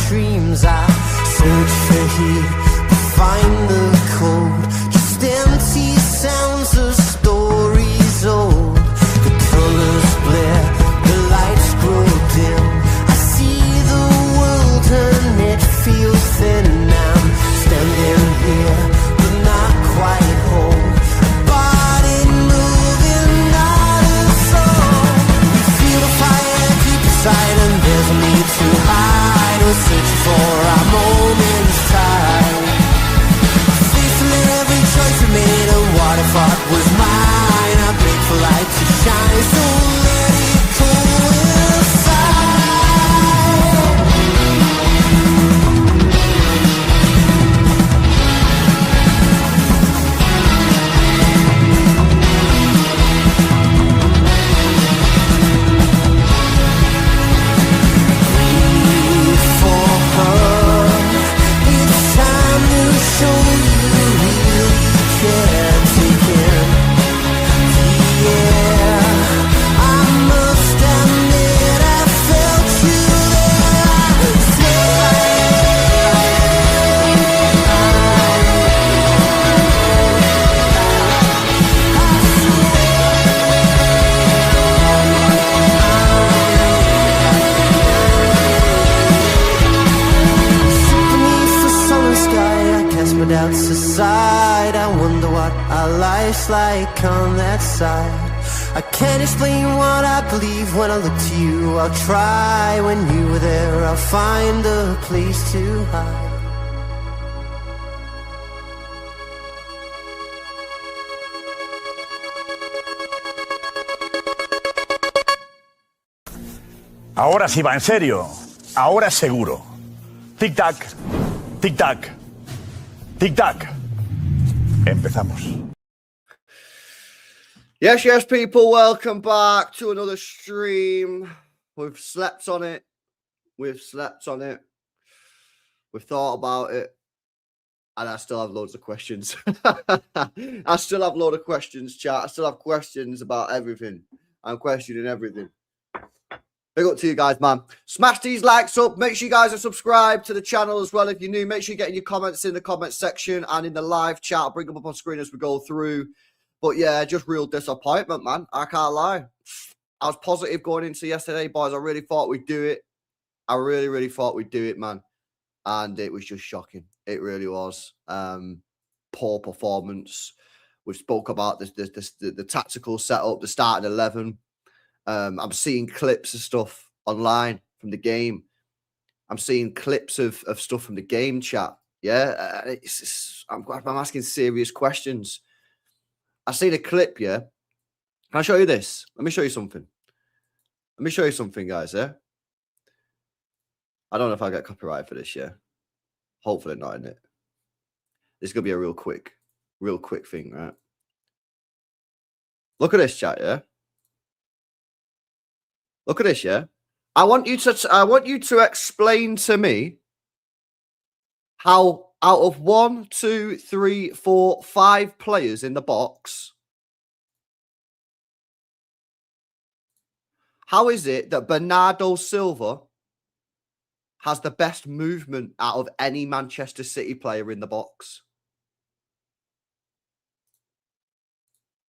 dreams. I search for heat, but find the cold. Just empty sounds of stories old. The colors blare, the lights grow dim. I see the world and it feels thin. I'm standing here, but not quite home. Body moving, not a soul. We feel the fire deep inside, and there's a need to hide. We're searching for our moment's tide. Facing every choice we made, and what I thought was mine. I break for light to shine, so let it go inside. Doubts aside, I wonder what our life's like on that side. I can't explain what I believe when I look to you. I'll try. When you were there, I'll find a place to hide. Ahora sí va en serio. Ahora es seguro. Tic-tac, tic-tac. Tic-tac. Empezamos. Yes, people. Welcome back to another stream. We've slept on it. We've thought about it. And I still have loads of questions. I still have a load of questions, chat. I still have questions about everything. I'm questioning everything. Big up to you guys, man. Smash these likes up. Make sure you guys are subscribed to the channel as well if you're new. Make sure you're getting your comments in the comment section and in the live chat. I'll bring them up on screen as we go through. But yeah, just real disappointment, man. I can't lie. I was positive going into yesterday, boys. I really thought we'd do it. I really thought we'd do it, man. And it was just shocking. It really was. Poor performance. We spoke about the tactical setup, the starting 11. I'm seeing clips of stuff online from the game. I'm seeing clips of stuff from the game chat. Yeah, I'm asking serious questions. I seen a clip, yeah. Can I show you this? Let me show you something. Let me show you something, guys, yeah? I don't know if I get copyright for this, yeah? Hopefully not, innit? This is going to be a real quick thing, right? Look at this chat, yeah? Look at this, yeah? I want you to explain to me how out of 1, 2, 3, 4, 5 players in the box, how is it that Bernardo Silva has the best movement out of any Manchester City player in the box?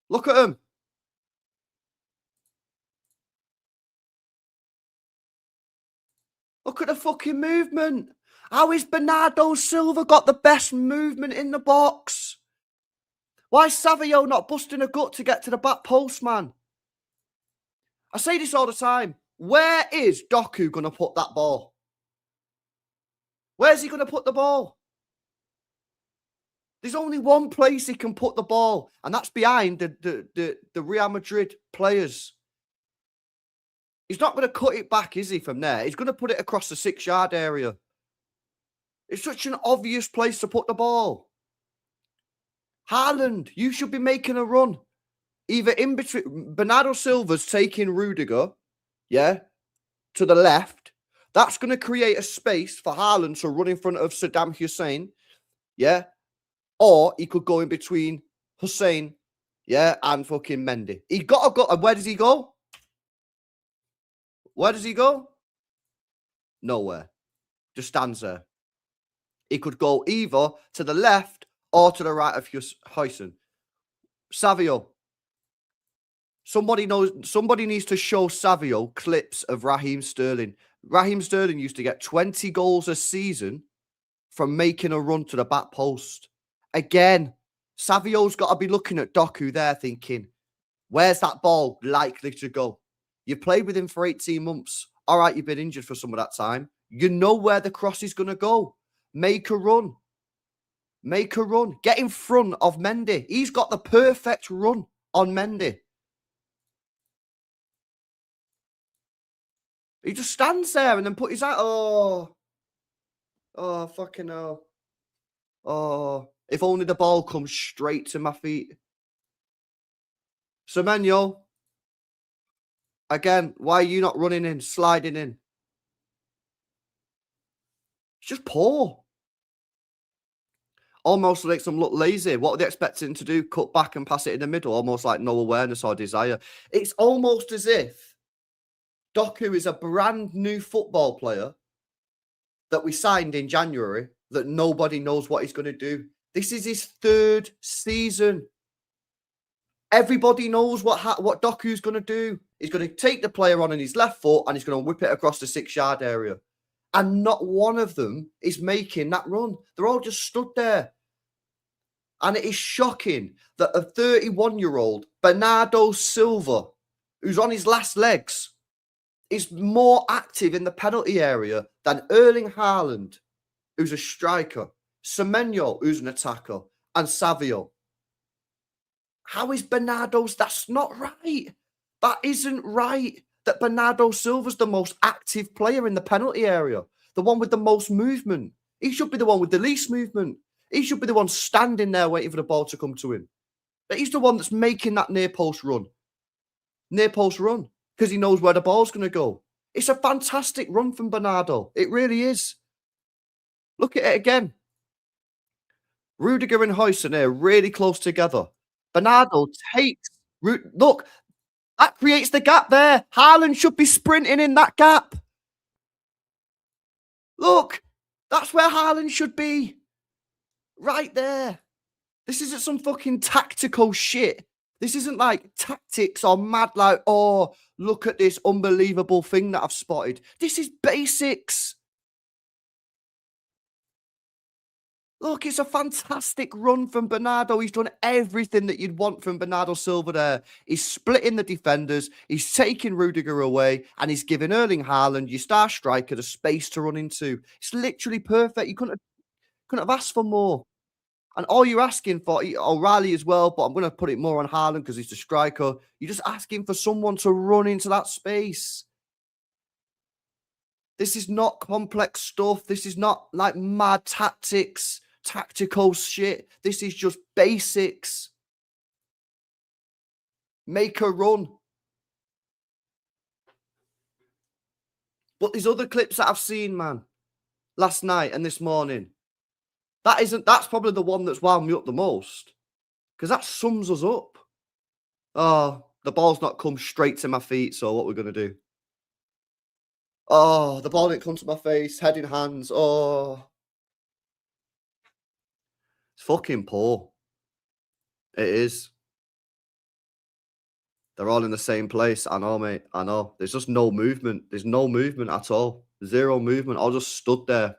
Look at him. Look at the fucking movement. How is Bernardo Silva got the best movement in the box? Why is Savio not busting a gut to get to the back post, man? I say this all the time. Where is Doku going to put that ball? Where's he going to put the ball? There's only one place he can put the ball, and that's behind the Real Madrid players. He's not going to cut it back, is he, from there? He's going to put it across the 6-yard area. It's such an obvious place to put the ball. Haaland, you should be making a run. Either in between. Bernardo Silva's taking Rudiger, yeah, to the left. That's going to create a space for Haaland to run in front of Saddam Hussein, yeah? Or he could go in between Hussein, yeah, and fucking Mendy. He got to go. And where does he go? Where does he go? Nowhere. just stands there. He could go either to the left or to the right of Haaland. Savio. Somebody needs to show Savio clips of Raheem Sterling. Raheem Sterling used to get 20 goals a season from making a run to the back post. Again, Savio's got to be looking at Doku there thinking, where's that ball likely to go? You've played with him for 18 months. All right, you've been injured for some of that time. You know where the cross is going to go. Make a run. Make a run. Get in front of Mendy. He's got the perfect run on Mendy. He just stands there and then put his eye. Oh, fucking hell. Oh, if only the ball comes straight to my feet. Semenyo. Again, why are you not running in, sliding in? It's just poor. Almost makes them look lazy. What are they expecting to do? Cut back and pass it in the middle, almost like no awareness or desire. It's almost as if Doku is a brand new football player that we signed in January that nobody knows what he's going to do. This is his third season. Everybody knows what Doku's going to do. He's going to take the player on his left foot and he's going to whip it across the 6-yard area. And not one of them is making that run. They're all just stood there. And it is shocking that a 31-year-old Bernardo Silva, who's on his last legs, is more active in the penalty area than Erling Haaland, who's a striker, Semenyo, who's an attacker, and Savio. How is Bernardo's? That's not right. That isn't right. That Bernardo Silva's the most active player in the penalty area, the one with the most movement. He should be the one with the least movement. He should be the one standing there waiting for the ball to come to him. But he's the one that's making that near post run. Near post run, because he knows where the ball's going to go. It's a fantastic run from Bernardo. It really is. Look at it again. Rudiger and Haaland are really close together. Bernardo takes... Look, that creates the gap there. Haaland should be sprinting in that gap. Look, that's where Haaland should be. Right there. This isn't some fucking tactical shit. This isn't like tactics or mad like, oh, look at this unbelievable thing that I've spotted. This is basics. Look, it's a fantastic run from Bernardo. He's done everything that you'd want from Bernardo Silva there. He's splitting the defenders. He's taking Rudiger away. And he's giving Erling Haaland, your star striker, the space to run into. It's literally perfect. You couldn't have asked for more. And all you're asking for, O'Reilly as well, but I'm going to put it more on Haaland because he's the striker. You're just asking for someone to run into that space. This is not complex stuff. This is not like mad tactics. Tactical shit. This is just basics. Make a run. But these other clips that I've seen, man, last night and this morning, that's probably the one that's wound me up the most. Because that sums us up. Oh, the ball's not come straight to my feet, so what we're going to do? Oh, the ball didn't come to my face, head in hands. Oh. It's fucking poor. It is. They're all in the same place. I know, mate. I know. There's just no movement. There's no movement at all. Zero movement. I just stood there.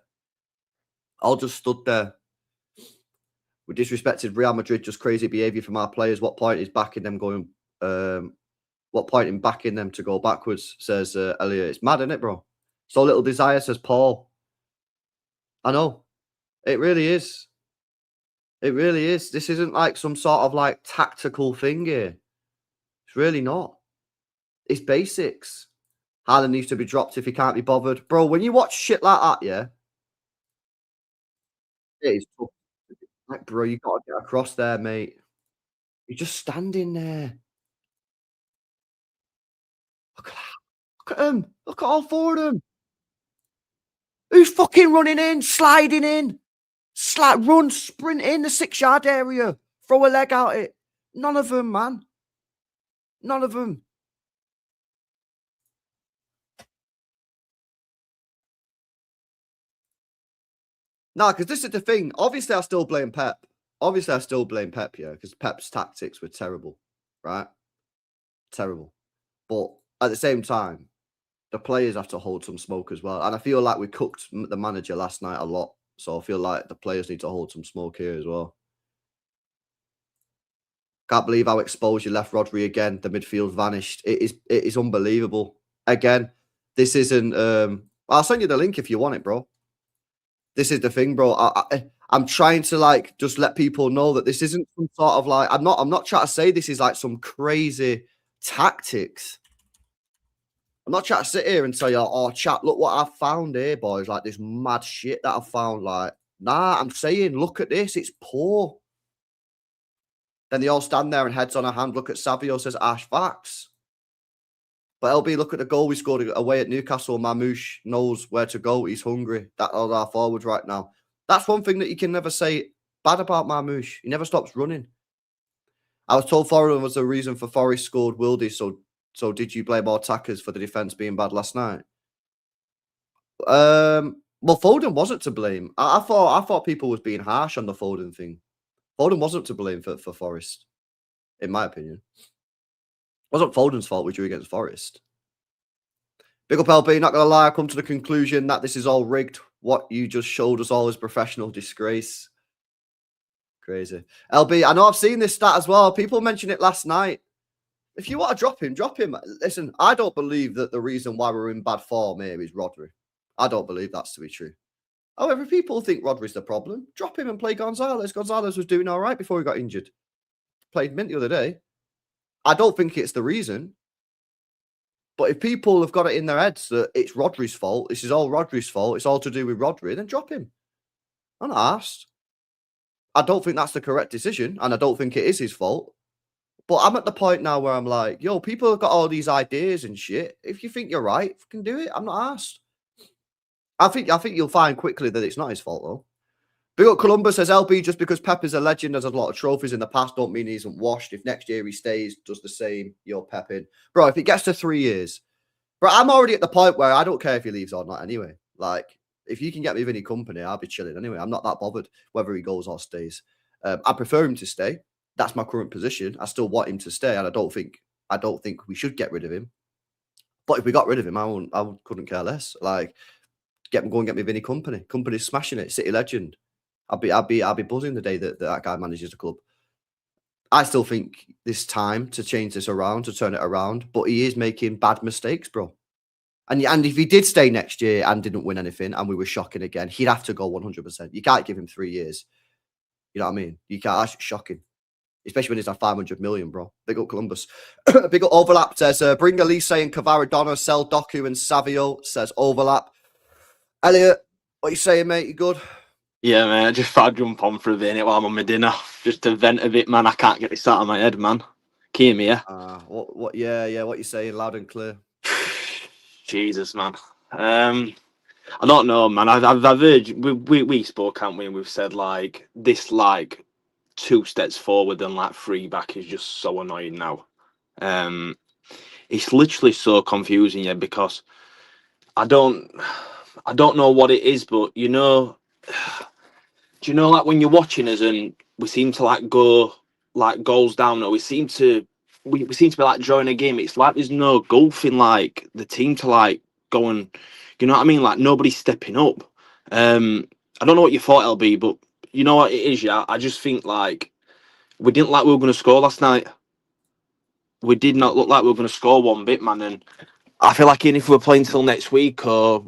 We disrespected Real Madrid, just crazy behaviour from our players. What point is backing them going? What point in backing them to go backwards? Says Elliot. It's mad, isn't it, bro? So little desire, says Paul. I know. It really is. It really is. This isn't like some sort of like tactical thing here. It's really not. It's basics. Haaland needs to be dropped if he can't be bothered. Bro, when you watch shit like that, yeah, it is tough. Like, bro, you got to get across there, mate. You're just standing there. Look at that. Look at them. Look at all four of them. Who's fucking running in, sliding in? Run, sprint in the 6-yard area. Throw a leg out it. None of them, man. None of them. No, because this is the thing. Obviously, I still blame Pep. Yeah, because Pep's tactics were terrible, right? Terrible. But at the same time, the players have to hold some smoke as well. And I feel like we cooked the manager last night a lot. So I feel like the players need to hold some smoke here as well. Can't believe how exposed you left Rodri again. The midfield vanished. It is unbelievable. Again, this isn't. I'll send you the link if you want it, bro. This is the thing, bro. I'm trying to like just let people know that this isn't some sort of like. I'm not trying to say this is like some crazy tactics. I'm not trying to sit here and say, oh, chat, look what I've found here, boys. Like this mad shit that I've found. Like, nah, I'm saying, look at this. It's poor. Then they all stand there and heads on a hand. Look at Savio, says Ash, facts. But LB, look at the goal we scored away at Newcastle. Mamouche knows where to go. He's hungry. That's our forwards right now. That's one thing that you can never say bad about Mamouche. He never stops running. I was told Foreign was the reason for Forest scored Wildy. So did you blame our attackers for the defence being bad last night? Well, Foden wasn't to blame. I thought people was being harsh on the Foden thing. Foden wasn't to blame for Forest, in my opinion. It wasn't Foden's fault we drew against Forest. Big up LB, not gonna lie, I come to the conclusion that this is all rigged. What you just showed us all is professional disgrace. Crazy. LB, I know I've seen this stat as well. People mentioned it last night. If you want to drop him, drop him. Listen, I don't believe that the reason why we're in bad form here is Rodri. I don't believe that's to be true. However, people think Rodri's the problem. Drop him and play Gonzalez. Gonzalez was doing all right before he got injured. Played mint the other day. I don't think it's the reason. But if people have got it in their heads that it's Rodri's fault, this is all Rodri's fault, it's all to do with Rodri, then drop him. I'm not asked. I don't think that's the correct decision, and I don't think it is his fault. But I'm at the point now where I'm like, yo, people have got all these ideas and shit. If you think you're right, fucking do it. I'm not asked. I think you'll find quickly that it's not his fault, though. Big up Columbus says, LB, just because Pep is a legend, has a lot of trophies in the past, don't mean he isn't washed. If next year he stays, does the same, you're Pep-in. Bro, if it gets to 3 years, bro, I'm already at the point where I don't care if he leaves or not anyway. Like, if you can get me Vinny company, I'll be chilling anyway. I'm not that bothered whether he goes or stays. I prefer him to stay. That's my current position. I still want him to stay, and I don't think we should get rid of him. But if we got rid of him, I couldn't care less. Like, go and get me Vinny company. Company's smashing it. City legend. I'll be buzzing the day that guy manages the club. I still think this time to change this around, to turn it around, but he is making bad mistakes, bro. And if he did stay next year and didn't win anything and we were shocking again, he'd have to go 100%. You can't give him 3 years. You know what I mean? You can't. That's shocking. Especially when it's at 500 million, bro. Big up Columbus. Big up Overlap says, bring Elise and Kvaradonna, sell Doku and Savio, says Overlap. Elliot, what you saying, mate? You good? Yeah, man, I just thought I'd jump on for a minute while I'm on my dinner. Just to vent a bit, man. I can't get this out of my head, man. Can you hear me, yeah? What you saying loud and clear? Jesus, man. I don't know, man. I've heard, we spoke, haven't we? And we've said, like, this, like, 2 steps forward and, like, 3 back is just so annoying now. It's literally so confusing, yeah, because I don't know what it is, but, you know... Do you know, like, when you're watching us and we seem to, like, go, like, goals down, or we seem to be, like, drawing a game, it's like there's no gulf in, like, the team to, like, go and, you know what I mean? Like, nobody's stepping up. I don't know what you thought, LB, but you know what it is, yeah? I just think, like, we didn't like we were going to score last night. We did not look like we were going to score one bit, man, and I feel like even if we were playing till next week or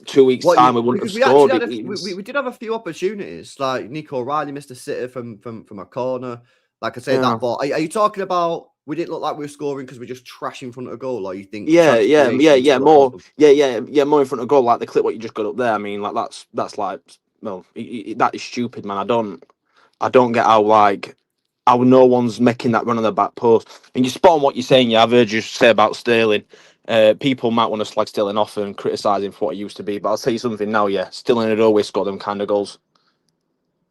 2 weeks' time, we wouldn't have scored. We did have a few opportunities. Like Nico O'Reilly missed a sitter from a corner. Like I said, that ball. Are you talking about we didn't look like we were scoring because we just trash in front of a goal, or you think? Yeah, more in front of goal. Like the clip what you just got up there. I mean, like that's like, well, that is stupid, man. I don't get how no one's making that run on the back post. And you're spot on what you're saying. Yeah, I've heard you say about Sterling. People might want to slag Sterling off and criticise him for what he used to be, but I'll tell you something now, yeah. Sterling had always scored them kind of goals.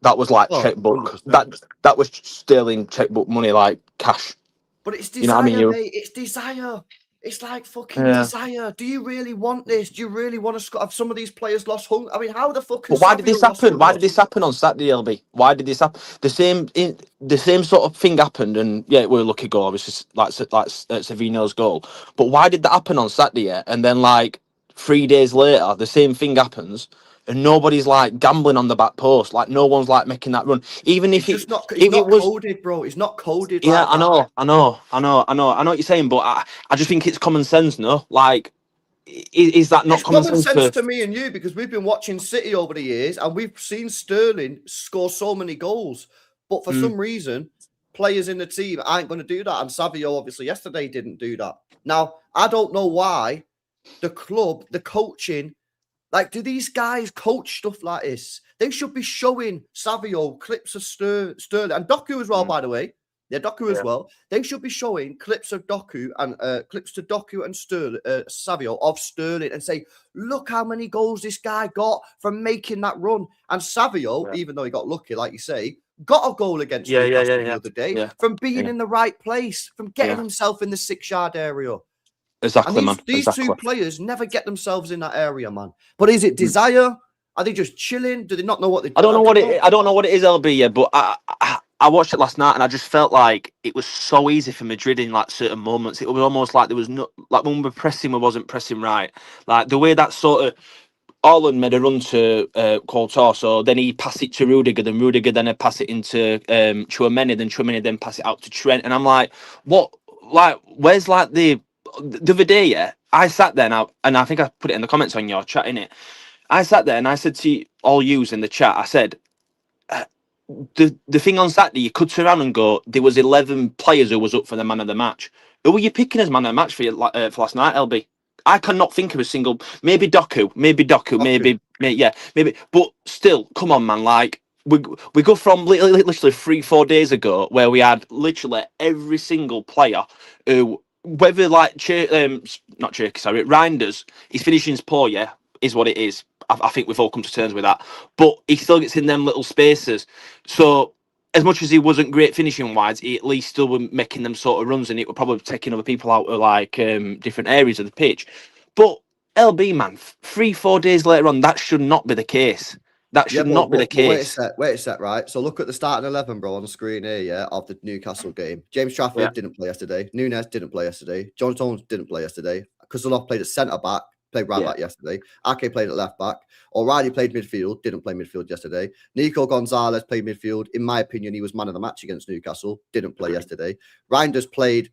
That was like checkbook. 100%. That was Sterling checkbook money, like cash. But it's desire, you know what I mean? Mate. It's desire. It's like fucking desire. Do you really want this? Do you really want to have some of these players lost hunger? I mean, how the fuck? But why did this happen? Why did this happen on Saturday, LB? Why did this happen? The same sort of thing happened, and yeah, it was a lucky goal, obviously, like Savino's goal. But why did that happen on Saturday? Yeah? And then, like 3 days later, the same thing happens, and nobody's like gambling on the back post. Like no one's like making that run, even if it's not coded, bro. It's not coded. Yeah, like I know what you're saying, but I just think it's common sense, no? Like. Is that not common sense to me and you? Because we've been watching City over the years and we've seen Sterling score so many goals, but for some reason, players in the team aren't going to do that. And Savio obviously yesterday didn't do that. Now, I don't know why the club, the coaching, like, do these guys coach stuff like this? They should be showing Savio clips of Sterling and Doku as well, by the way. Yeah, Doku as well. They should be showing clips of Doku and clips to Doku and Sterling, Savio of Sterling, and say, look how many goals this guy got from making that run. And Savio, even though he got lucky, like you say, got a goal against Newcastle the other day from being in the right place, from getting himself in the 6-yard area. Exactly, and man. These two players never get themselves in that area, man. But is it desire? Are they just chilling? Do they not know what they do? I don't know what it is, LB, yeah, but I watched it last night and I just felt like it was so easy for Madrid in like certain moments. It was almost like there was no, like when we were pressing, we wasn't pressing right. Like the way that sort of Haaland made a run to Courtois, so then he passed it to Rudiger, then Rudiger then he'd pass it into Tchouaméni, then Tchouaméni then pass it out to Trent, and I'm like, what? Like, where's like the other day? Yeah, I sat there and I think I put it in the comments on your chat, innit? I sat there and I said to all yous in the chat, I said, the thing on Saturday, you could turn around and go, there was 11 players who was up for the man of the match. Who were you picking as man of the match for last night, LB? I cannot think of a single. Maybe Doku, maybe. But still, come on, man. Like we go from literally 3-4 days ago where we had literally every single player who, whether like not Cherky, sorry, Reinders, his finishing's poor, yeah, is what it is. I think we've all come to terms with that. But he still gets in them little spaces. So as much as he wasn't great finishing wise, he at least still were making them sort of runs, and it were probably taking other people out of like different areas of the pitch. But LB, man, 3-4 days later on, that should not be the case. That should not be the case. Wait a sec, right? So look at the starting 11, bro, on the screen here, yeah, of the Newcastle game. James Trafford didn't play yesterday. Nunes didn't play yesterday. John Stones didn't play yesterday. Kuzulov played at centre back. Played right back yesterday. Ake played at left back. O'Reilly played midfield. Didn't play midfield yesterday. Nico Gonzalez played midfield. In my opinion, he was man of the match against Newcastle. Didn't play yesterday. Reinders played.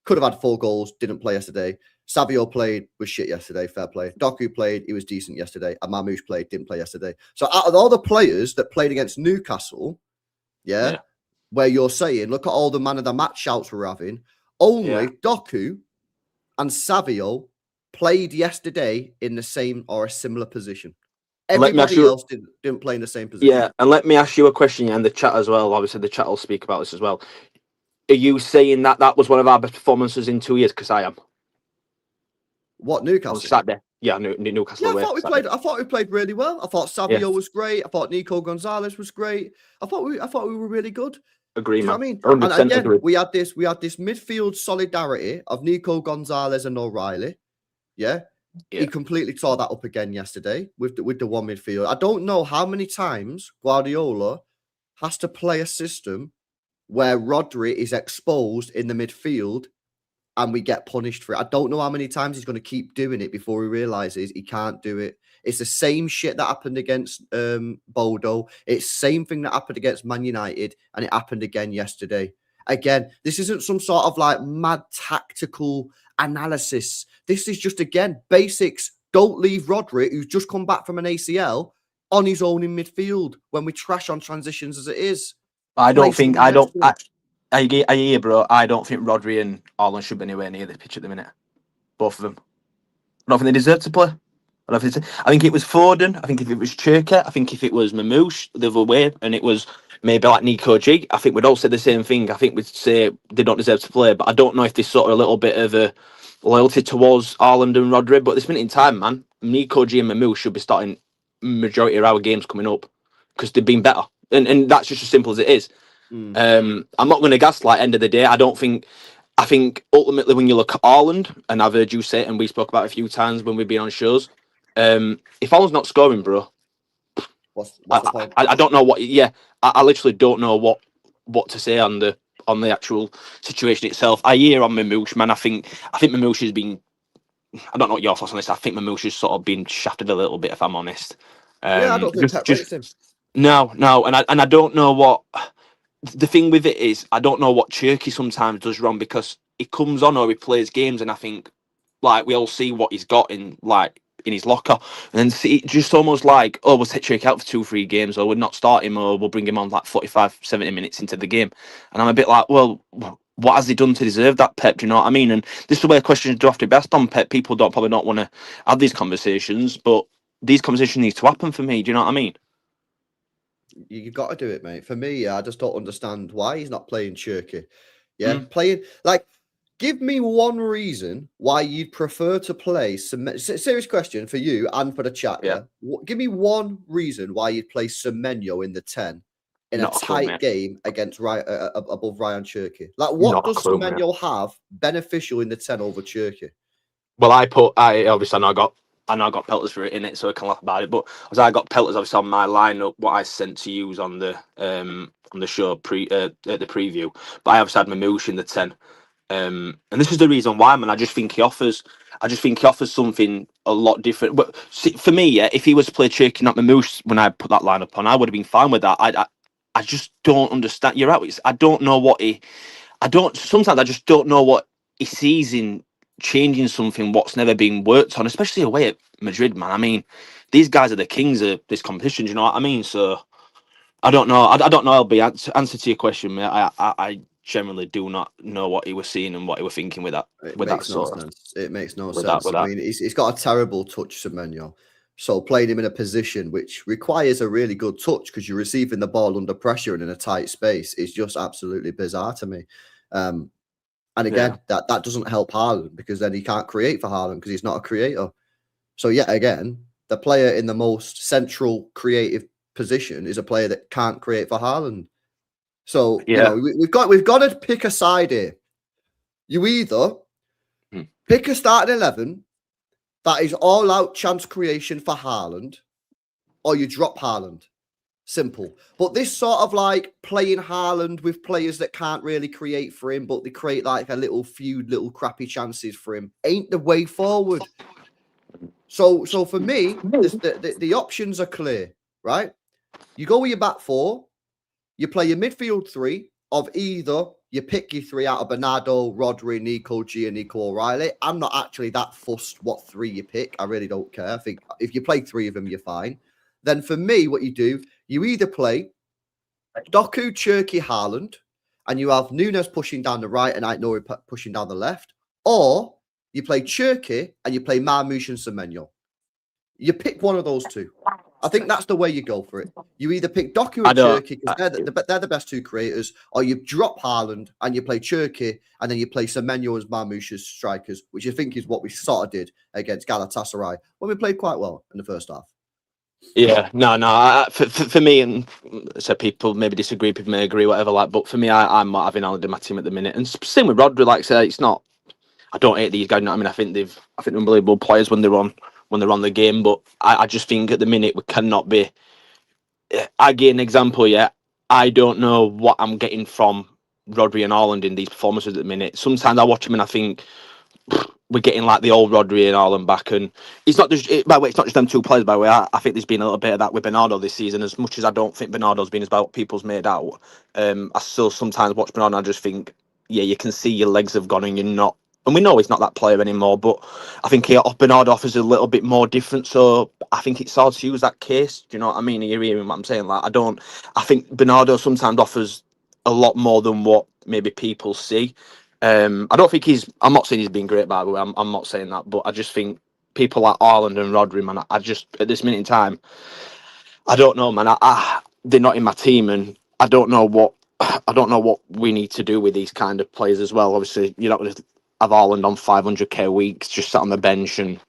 Could have had 4 goals. Didn't play yesterday. Savio played. Was shit yesterday. Fair play. Doku played. He was decent yesterday. And Mamouche played. Didn't play yesterday. So out of all the players that played against Newcastle, where you're saying, look at all the man of the match shouts we're having, only Doku and Savio played yesterday in the same or a similar position. Everybody else didn't play in the same position. Yeah, and let me ask you a question, and the chat as well. Obviously, the chat will speak about this as well. Are you saying that was one of our best performances in 2 years? Because I am. What, Newcastle? On Saturday. Yeah, Newcastle. Yeah, I thought we played really well. I thought Savio was great. I thought Nico Gonzalez was great. I thought we were really good. Agree, man. I mean? And again, agree. we had this midfield solidarity of Nico Gonzalez and O'Reilly. Yeah, he completely tore that up again yesterday with the one midfield. I don't know how many times Guardiola has to play a system where Rodri is exposed in the midfield and we get punished for it. I don't know how many times he's going to keep doing it before he realizes he can't do it. It's the same shit that happened against Bodo. It's the same thing that happened against Man United, and it happened again yesterday. Again, this isn't some sort of like mad tactical analysis. This is just, again, basics. Don't leave Rodri, who's just come back from an ACL, on his own in midfield when we trash on transitions as it is. I hear, bro. I don't think Rodri and Haaland should be anywhere near the pitch at the minute. Both of them. I don't think they deserve to play. I think it was Foden. I think if it was Cherka, I think if it was Mamouche the other way, and it was maybe like Nico G, I think we'd all say the same thing. I think we'd say they don't deserve to play, but I don't know if there's sort of a little bit of a loyalty towards Haaland and Rodri. But at this minute in time, man, Nico G and Mamouche should be starting majority of our games coming up because they've been better, and that's just as simple as it is. I'm not going to gaslight. End of the day, I don't think I think ultimately when you look at Haaland, and I've heard you say it, and we spoke about it a few times when we've been on shows, if Haaland's not scoring, bro, What's the point? I don't know what. Yeah, I literally don't know what to say on the actual situation itself. I hear on Mamouche, man. I think Mamouche has been. I don't know what your thoughts on this. I think Mamouche has sort of been shafted a little bit, if I'm honest. Yeah, I don't think Pep rates him. No, and I don't know what the thing with it is. I don't know what Cherky sometimes does wrong because he comes on or he plays games, and I think like we all see what he's got in his locker, and then see just almost like, oh, we'll take Cherky out for 2-3 games, or we'll not start him, or we'll bring him on like 45-70 minutes into the game, and I'm a bit like, well, what has he done to deserve that, Pep? Do you know what I mean? And this is where questions do have to be asked on Pep. People don't probably not want to have these conversations, but these conversations need to happen for me. Do you know what I mean? You've got to do it, mate. For me, I just don't understand why he's not playing Cherky. Yeah, playing like. Give me one reason why you'd prefer to play serious question for you and for the chat. Yeah. Give me one reason why you'd play Semenyo in the 10 in a tight game against above Ryan Cherky. Like, what does Semenyo have beneficial in the 10 over Cherky? Well, I obviously I know I got pelters for it in it, so I can laugh about it. But as I got pelters obviously on my lineup, what I sent to use on the show at the preview. But I obviously had Mamouche in the 10. And this is the reason why, man. I just think he offers something a lot different. But see, for me, yeah, if he was to play Cherky, not Mamouche, when I put that lineup on, I would have been fine with that. I just don't understand. You're right. I don't know what sometimes I just don't know what he sees in changing something what's never been worked on, especially away at Madrid, man. I mean, these guys are the kings of this competition. Do you know what I mean? So I don't know. I don't know. Answer to your question, mate. I generally do not know what he was seeing and what he was thinking with that. It makes no sense. I mean, he's got a terrible touch, Semenyo. So playing him in a position which requires a really good touch because you're receiving the ball under pressure and in a tight space is just absolutely bizarre to me. And again, that doesn't help Haaland because then he can't create for Haaland because he's not a creator. So yet again, the player in the most central creative position is a player that can't create for Haaland. So you know, we've got to pick a side here. You either pick a starting 11 that is all out chance creation for Haaland, or you drop Haaland. Simple. But this sort of like playing Haaland with players that can't really create for him, but they create like a little crappy chances for him ain't the way forward. So for me, the options are clear, right? You go with your back four. You play your midfield three of either you pick your three out of Bernardo, Rodri, Nico G, and Nico O'Reilly. I'm not actually that fussed what three you pick. I really don't care. I think if you play three of them, you're fine. Then for me, what you do, you either play Doku, Cherky, Haaland, and you have Nunes pushing down the right and Aït-Nouri pushing down the left, or you play Cherky and you play Marmoush and Semenyo. You pick one of those two. I think that's the way you go for it. You either pick Doku and Cherky because they're the best two creators, or you drop Haaland and you play Cherky and then you play Semenyo as Marmoush as strikers, which I think is what we sort of did against Galatasaray when we played quite well in the first half. Yeah, no. For me, and so people maybe disagree, people may agree, whatever. Like, but for me, I'm not having Haaland in my team at the minute, and same with Rodri. Like I say, it's not. I don't hate these guys. You know what I mean? I think they're unbelievable players when they're on the game. But I just think at the minute we cannot be. I give an example. Yeah, I don't know what I'm getting from Rodri and Haaland in these performances at the minute. Sometimes I watch them and I think we're getting like the old Rodri and Haaland back, and it's not just. By the way, it's not just them two players. By the way, I think there's been a little bit of that with Bernardo this season. As much as I don't think Bernardo's been as bad what people's made out, I still sometimes watch Bernardo and I just think, yeah, you can see your legs have gone and you're not. And we know he's not that player anymore, but I think Bernardo offers a little bit more different. So I think it's hard to use that case. Do you know what I mean? You're hearing what I'm saying? Like, I think Bernardo sometimes offers a lot more than what maybe people see. I don't think I'm not saying he's been great, by the way. I'm not saying that, but I just think people like Haaland and Rodri, man, I just, at this minute in time, I don't know, man. They're not in my team, and I don't know what we need to do with these kind of players as well. Obviously, you're not going to have Haaland on 500k weeks, just sat on the bench and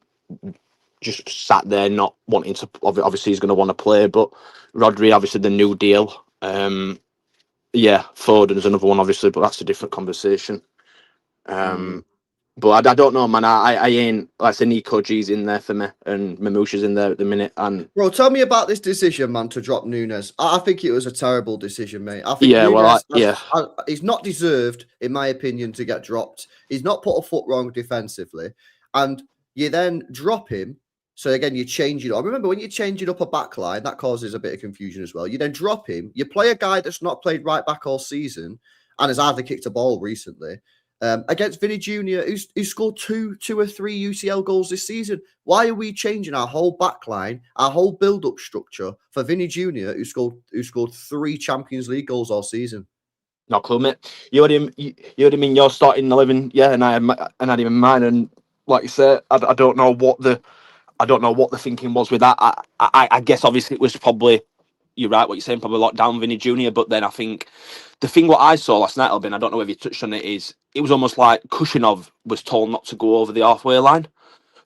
just sat there not wanting to. Obviously, he's going to want to play, but Rodri, obviously, the new deal. Yeah, Foden's another one, obviously, but that's a different conversation. But I don't know, man. I ain't, like I say, Nico G's in there for me, and Mamouche's in there at the minute. And Bro, tell me about this decision, man, to drop Nunes. I think it was a terrible decision, mate. I think yeah, Nunes, well, he's not deserved, in my opinion, to get dropped. He's not put a foot wrong defensively. And you then drop him. So again, you change it up. Remember, when you're changing up a back line, that causes a bit of confusion as well. You then drop him. You play a guy that's not played right back all season and has hardly kicked a ball recently. Against Vinny Jr., who's scored two or three UCL goals this season. Why are we changing our whole back line, our whole build-up structure for Vinny Jr., who scored 3 Champions League goals all season? no clue, mate. You had him in your starting 11, yeah, and I had him in mine. And like you said, I don't know what the thinking was with that. I guess obviously it was probably, you're right what you're saying, probably locked down Vinny Jr. But then I think the thing what I saw last night, Albin, I don't know if you touched on it, is it was almost like Kushinov was told not to go over the halfway line.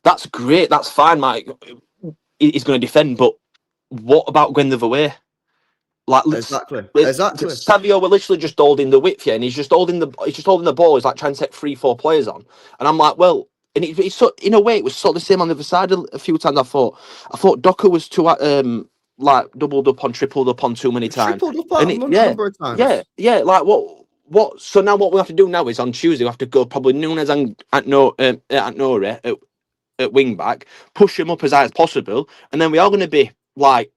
That's great, that's fine, Mike. He's going to defend, but what about going the other way? Like Exactly. Savio were literally just holding the width, yeah, and he's just holding the ball. He's like trying to take 3-4 players on, and I'm like, well. And it's so, in a way, it was sort of the same on the other side a few times. I thought Docker was too like doubled up on, tripled up on too many times. Tripled up on a number of times. Yeah. Like what? So now what we have to do now is on Tuesday we have to go probably Nunes and Nore at wing back, push him up as high as possible, and then we are going to be like,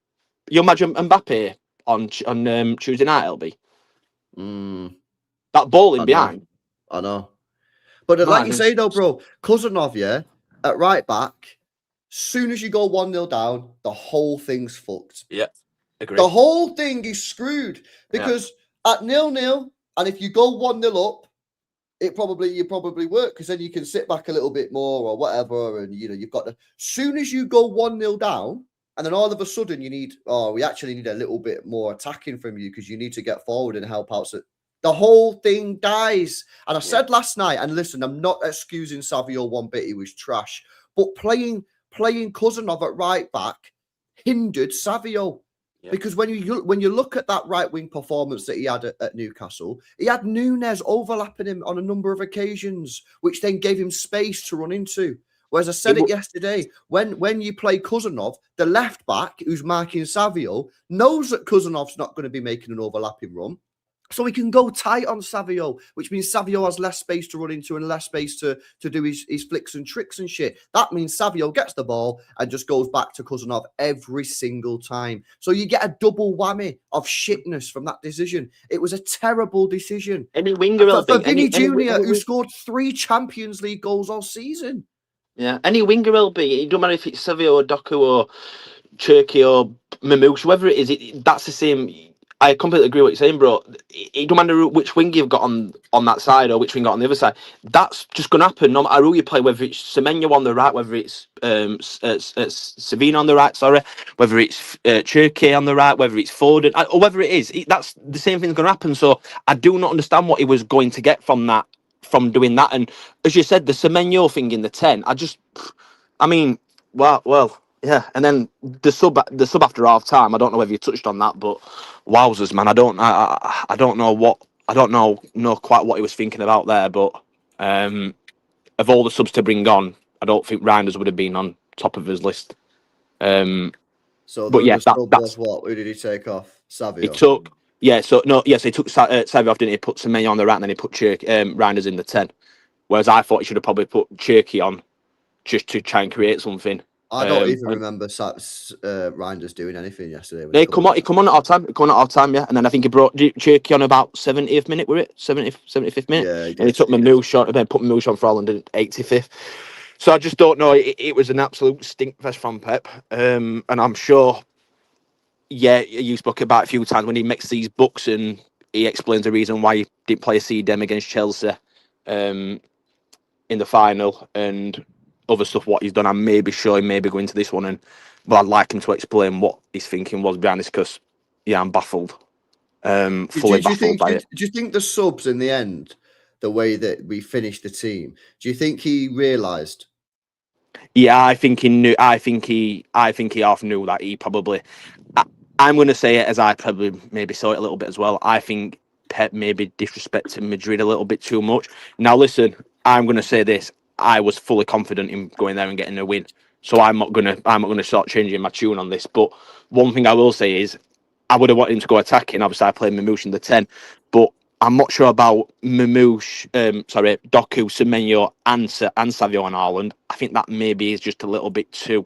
you imagine Mbappe on Tuesday night, LB. That ball in behind. I know. But like you say, though, bro, Cousinov, yeah, at right back, soon as you go 1-0 down, the whole thing's fucked. Yeah, agree. The whole thing is screwed because at 0-0, and if you go 1-0 up, you probably work because then you can sit back a little bit more or whatever, and you've got to. Soon as you go 1-0 down, and then all of a sudden we actually need a little bit more attacking from you because you need to get forward and help out. So the whole thing dies. And I said last night, and listen, I'm not excusing Savio one bit, he was trash. But playing Cousinov at right back hindered Savio. Yeah. Because when you look at that right wing performance that he had at Newcastle, he had Nunes overlapping him on a number of occasions, which then gave him space to run into. Whereas I said it yesterday, when you play Cousinov, the left back who's marking Savio knows that Cousinov's not going to be making an overlapping run. So he can go tight on Savio, which means Savio has less space to run into and less space to do his flicks and tricks and shit. That means Savio gets the ball and just goes back to Cousinov every single time. So you get a double whammy of shitness from that decision. It was a terrible decision. Any winger for Vinny Jr., who scored 3 Champions League goals all season. Yeah, any winger will be. It don't matter if it's Savio or Doku or Cherky or Mamouche, whoever it is. That's the same. I completely agree with what you're saying, bro. It don't matter which wing you've got on that side or which wing you got on the other side. That's just going to happen no matter who you play, whether it's Semenyo on the right, whether it's Savino on the right, whether it's Cherky on the right, whether it's Foden, or whether it is. That's the same thing's going to happen. So I do not understand what he was going to get from doing that. And as you said, the Semenyo thing in the 10, well, yeah. And then the sub after half time, I don't know whether you touched on that, but wowzers, man, I don't know quite what he was thinking about there, but of all the subs to bring on, I don't think Reinders would have been on top of his list. So that's what? Who did he take off? Savio. He took he took Savio off, didn't he? Put Semenyo on the right, and then he put Reinders in the 10. Whereas I thought he should have probably put Cherky on just to try and create something. I don't even remember Reinders doing anything yesterday. He come on at half time, yeah. And then I think he brought Cherky on about 70th minute, were it? 75th minute? Yeah. And he took Mamouche on, and then put Mamouche on for Haaland at 85th. So I just don't know. It was an absolute stinkfest from Pep. And I'm sure, you spoke about it a few times when he makes these books and he explains the reason why he didn't play a CDM against Chelsea in the final and other stuff, what he's done. I'm maybe going to this one, but I'd like him to explain what his thinking was behind this, because I'm baffled. Fully baffled by it. Do you think the subs in the end, the way that we finished the team, do you think he realised? Yeah, I think he knew. I think he half knew that he probably. I'm going to say it as I probably maybe saw it a little bit as well. I think Pep maybe disrespected Madrid a little bit too much. Now listen, I'm going to say this: I was fully confident in going there and getting a win. So I'm not gonna start changing my tune on this. But one thing I will say is, I would have wanted him to go attacking. Obviously, I played Mamouche in the 10, but I'm not sure about Mamouche. Doku, Semenyo, and Savio and Haaland. I think that maybe is just a little bit too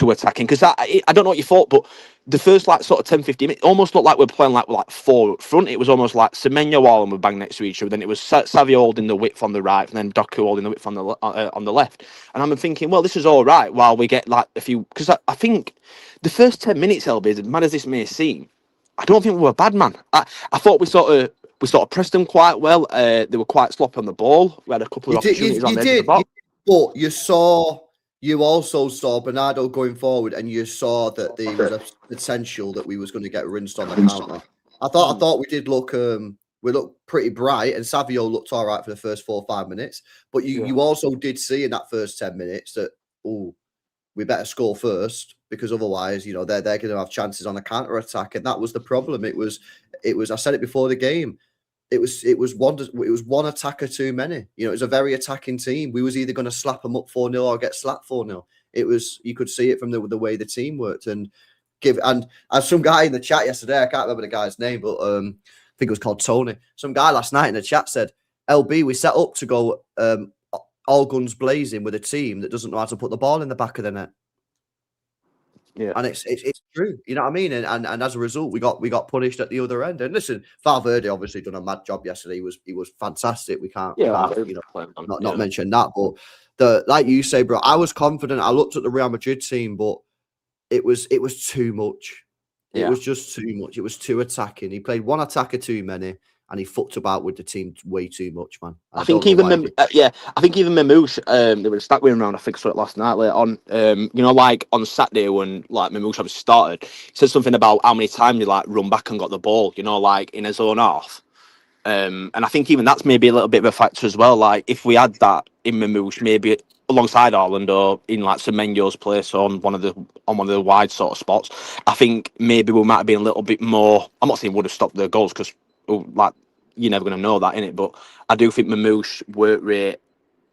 attacking, because I don't know what you thought, but the first like sort of 10-15 minutes almost looked like we're playing like four up front. It was almost like Semenyo, Haaland were bang next to each other. Then it was Savio holding the width on the right, and then Doku holding the width on the left. And I'm thinking, well, this is all right while we get like a few, because I think the first 10 minutes, LB, as mad as this may seem, I don't think we were bad, man. I thought we sort of pressed them quite well. They were quite sloppy on the ball. We had a couple of opportunities on the edge of the box. But you also saw Bernardo going forward, and you saw that there was a potential that we was going to get rinsed on the counter. I thought we did look we looked pretty bright, and Savio looked all right for the first 4 or 5 minutes. But you also did see in that first 10 minutes that we better score first, because otherwise, they're going to have chances on a counter attack, and that was the problem. It was. I said it before the game. It was one attacker too many. It was a very attacking team. We was either going to slap them up 4-0 or get slapped 4-0. It was, you could see it from the way the team worked. And as some guy in the chat yesterday, I can't remember the guy's name, but I think it was called Tony. Some guy last night in the chat said, "LB, we set up to go all guns blazing with a team that doesn't know how to put the ball in the back of the net." Yeah, and it's true, you know what I mean, and as a result, we got punished at the other end. And listen, Valverde obviously done a mad job yesterday. He was fantastic. We can't not mention that. But like you say, bro, I was confident. I looked at the Real Madrid team, but it was too much. It was just too much. It was too attacking. He played one attacker too many, and he fucked about with the team way too much, man. I think even Mamouche, there was a stat going around, I think I saw it last night later on, like on Saturday when like Mamouche obviously started, he said something about how many times he like run back and got the ball, like in his own half. And I think even that's maybe a little bit of a factor as well. Like if we had that in Mamouche, maybe alongside Haaland or in like Semenyo's place on one of the wide sort of spots, I think maybe we might have been a little bit more. I'm not saying would have stopped the goals, because like you're never going to know that, innit? But I do think Mamouche work rate,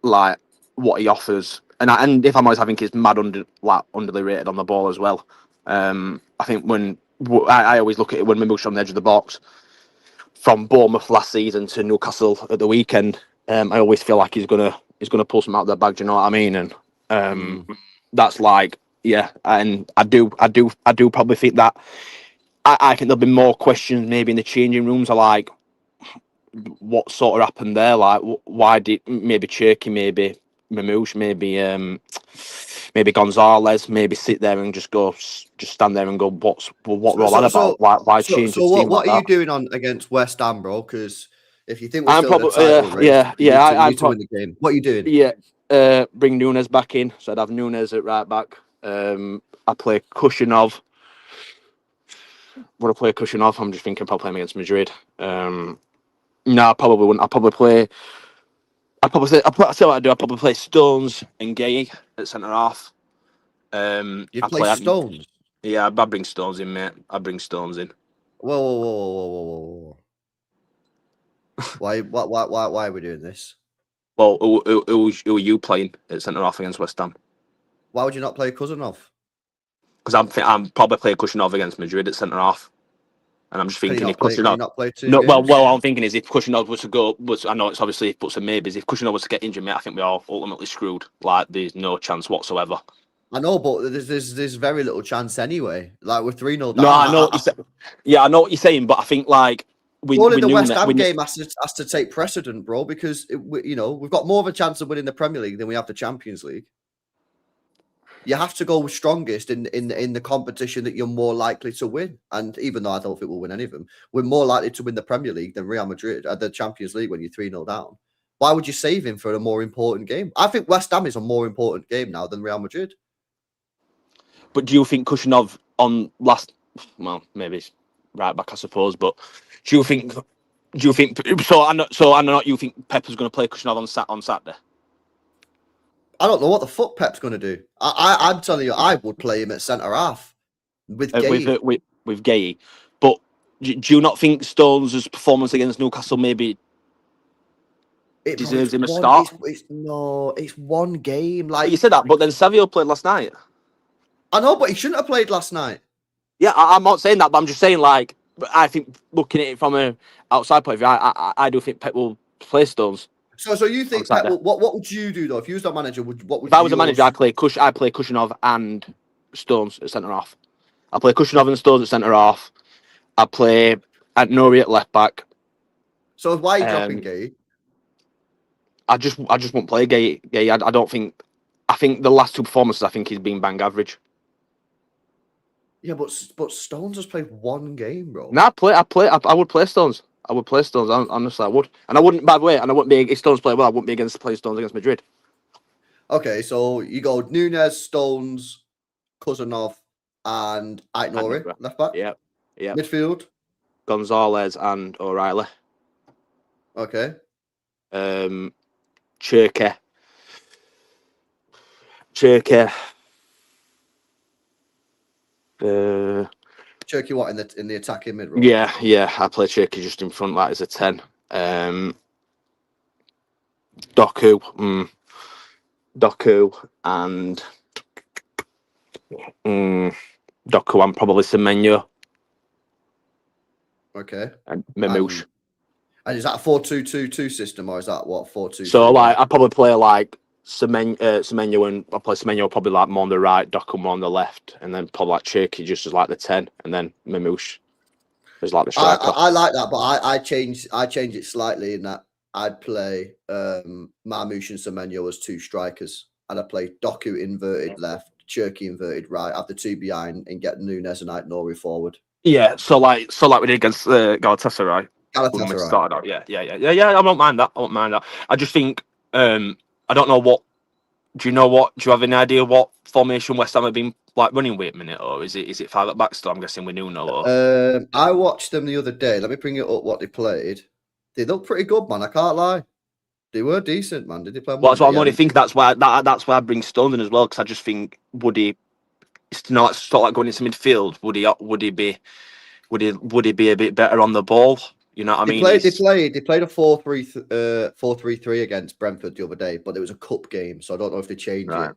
like what he offers, and if I'm honest, I think he's mad underly rated on the ball as well. I think when I always look at it when Mamouche on the edge of the box, from Bournemouth last season to Newcastle at the weekend, I always feel like he's gonna pull some out of their bag. Do you know what I mean? And that's like, yeah, and I do probably think that. I think there'll be more questions maybe in the changing rooms. Are like, what sort of happened there? Like, why did maybe Cherky, maybe Mamouche, maybe Gonzalez, maybe sit there and just stand there and go, what were all that about? Why change the team? What are you doing on against West Ham, bro? Because if you think we're I'm still probably in the title race, I need to win the game. What are you doing? Yeah, bring Nunes back in. So I'd have Nunes at right back. I play Kushinov. Would I play Kushinov? I'm just thinking probably playing against Madrid. No, I probably wouldn't. I'd probably play Stones and Gay at centre half. You play Stones? Yeah, I'd bring Stones in, mate. I'd bring Stones in. Whoa. Why are we doing this? Well, who are you playing at centre half against West Ham? Why would you not play Kuznetsov? Because I'm probably playing Kushinov against Madrid at centre half, and I'm just thinking if Kushinov. Well, I'm thinking is if Kushinov was to go, I know it's obviously puts some maybes. If Kushinov was to get injured, mate, I think we're all ultimately screwed. Like there's no chance whatsoever. I know, but there's very little chance anyway. Like we're 3-0 down. No, I know what you're saying. Yeah, I know what you're saying, but I think like the West Ham game has to take precedent, bro, because we've got more of a chance of winning the Premier League than we have the Champions League. You have to go strongest in the competition that you're more likely to win. And even though I don't think we'll win any of them, we're more likely to win the Premier League than Real Madrid at the Champions League when you're 3-0 down. Why would you save him for a more important game? I think West Ham is a more important game now than Real Madrid. But do you think Kushinov on last? Well, maybe it's right back, I suppose. But do you think? So I know you think Pep is going to play Kushinov on Saturday. I don't know what the fuck Pep's going to do. I'm telling you, I would play him at centre half with Gay. With Gay. But do you not think Stones' performance against Newcastle maybe deserves him a start. It's one game. Like You said that, but then Savio played last night. I know, but he shouldn't have played last night. Yeah, I'm not saying that, but I'm just saying, like, I think looking at it from a outside point of view, I do think Pep will play Stones. So you think Pep will, what would you do though if you was the manager? What would if I was a manager, I'd play Kushinov and Stones at centre half. I play Kushinov and Stones at centre half. I play Nori at left back. So why are you dropping Gay? I just won't play Gay. I don't think. I think the last two performances, I think he's been bang average. Yeah, but Stones has played one game, bro. No, I would play Stones. I would play Stones. Honestly, I would. And I wouldn't. By the way, and I wouldn't be if Stones play well. I wouldn't be against playing Stones against Madrid. Okay, so you go Nunez, Stones, Cousinov, and Aït-Nouri, left back. Yeah. Midfield, Gonzalez and O'Reilly. Okay. Cherky. Cherky, what in the attacking mid role? Yeah. I play Cherky just in front, like as a 10. Doku and Doku and probably Semenyo. Okay. And Mamouche. And is that a 4-2-2-2 system, or is that what 4-2? So like I probably play like Semenyo, and I play Semenyo probably like more on the right, Doku more on the left, and then probably like Cherky just as like the 10, and then Mamouche is like the striker. I like that, but I change it slightly in that I'd play Mamouche and Semenyo as two strikers, and I play Doku inverted left, Cherky inverted right, have the two behind, and get Nunez and Aït-Nouri forward. Yeah, so like we did against Galatasaray. Galatasaray. When we started out. Yeah. I won't mind that. I just think I don't know what. Do you have any idea what formation West Ham have been like running with at minute, or is it 5 at back still? I'm guessing we knew no. I watched them the other day. Let me bring it up what they played. They looked pretty good, man. I can't lie. They were decent, man. Did they play? Well, that's what I'm only thinking. That's why I bring Stones in as well, because I just think would he? It's not sort of like going into midfield. Would he be a bit better on the ball? You know what I mean? They played a 4-3-3 against Brentford the other day, but it was a cup game, so I don't know if they changed it.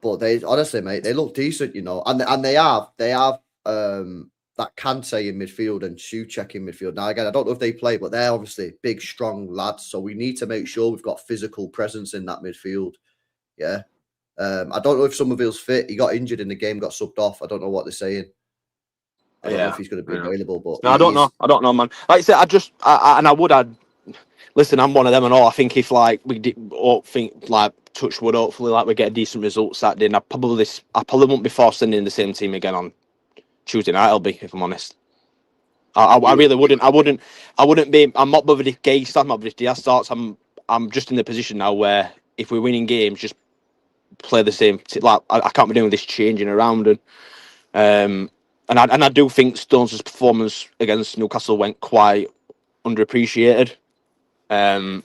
But they honestly, mate, they look decent, you know, and they have that Kante in midfield and Souček in midfield. Now again, I don't know if they play, but they're obviously big, strong lads, so we need to make sure we've got physical presence in that midfield. Yeah. I don't know if Somerville's fit. He got injured in the game, got subbed off. I don't know what they're saying. I don't know if he's going to be available, but no, I don't know, man. Like I said, I would add. Listen, I'm one of them and all. I think if like we did, touch wood, hopefully like we get a decent result Saturday, and I probably won't be forced in the same team again on Tuesday night. I'll be, if I'm honest. I really wouldn't. I wouldn't be. I'm not bothered if Gay starts, I'm not bothered if Diaz starts. I'm just in the position now where if we're winning games, just play the same. Like I can't be doing this changing around and I do think Stones' performance against Newcastle went quite underappreciated. It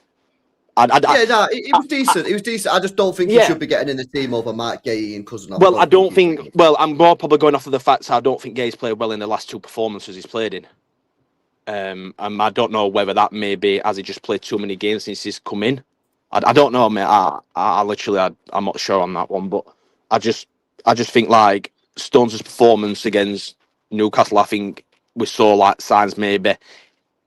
was decent. It was decent. I just don't think he should be getting in the team over Mark Gay and Cousin. Well, I don't think. Well, I'm more probably going off of the facts. I don't think Gay's played well in the last two performances he's played in. And I don't know whether that may be as he just played too many games since he's come in. I don't know, mate. I'm not sure on that one, but I just think like Stones' performance against Newcastle, I think we saw like signs maybe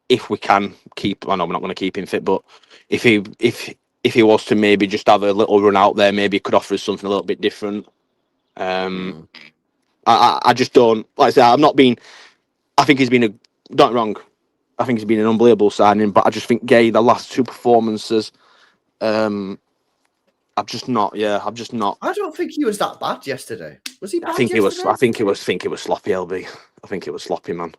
if we can keep. I know we're not going to keep him fit, but if he was to maybe just have a little run out there, maybe he could offer us something a little bit different. I just don't, like I say, I'm not being. I think he's been don't get me wrong. I think he's been an unbelievable signing, but I just think Gay, the last two performances, I'm just not. I don't think he was that bad yesterday. Was he bad? I think he was sloppy, LB. I think it was sloppy, man.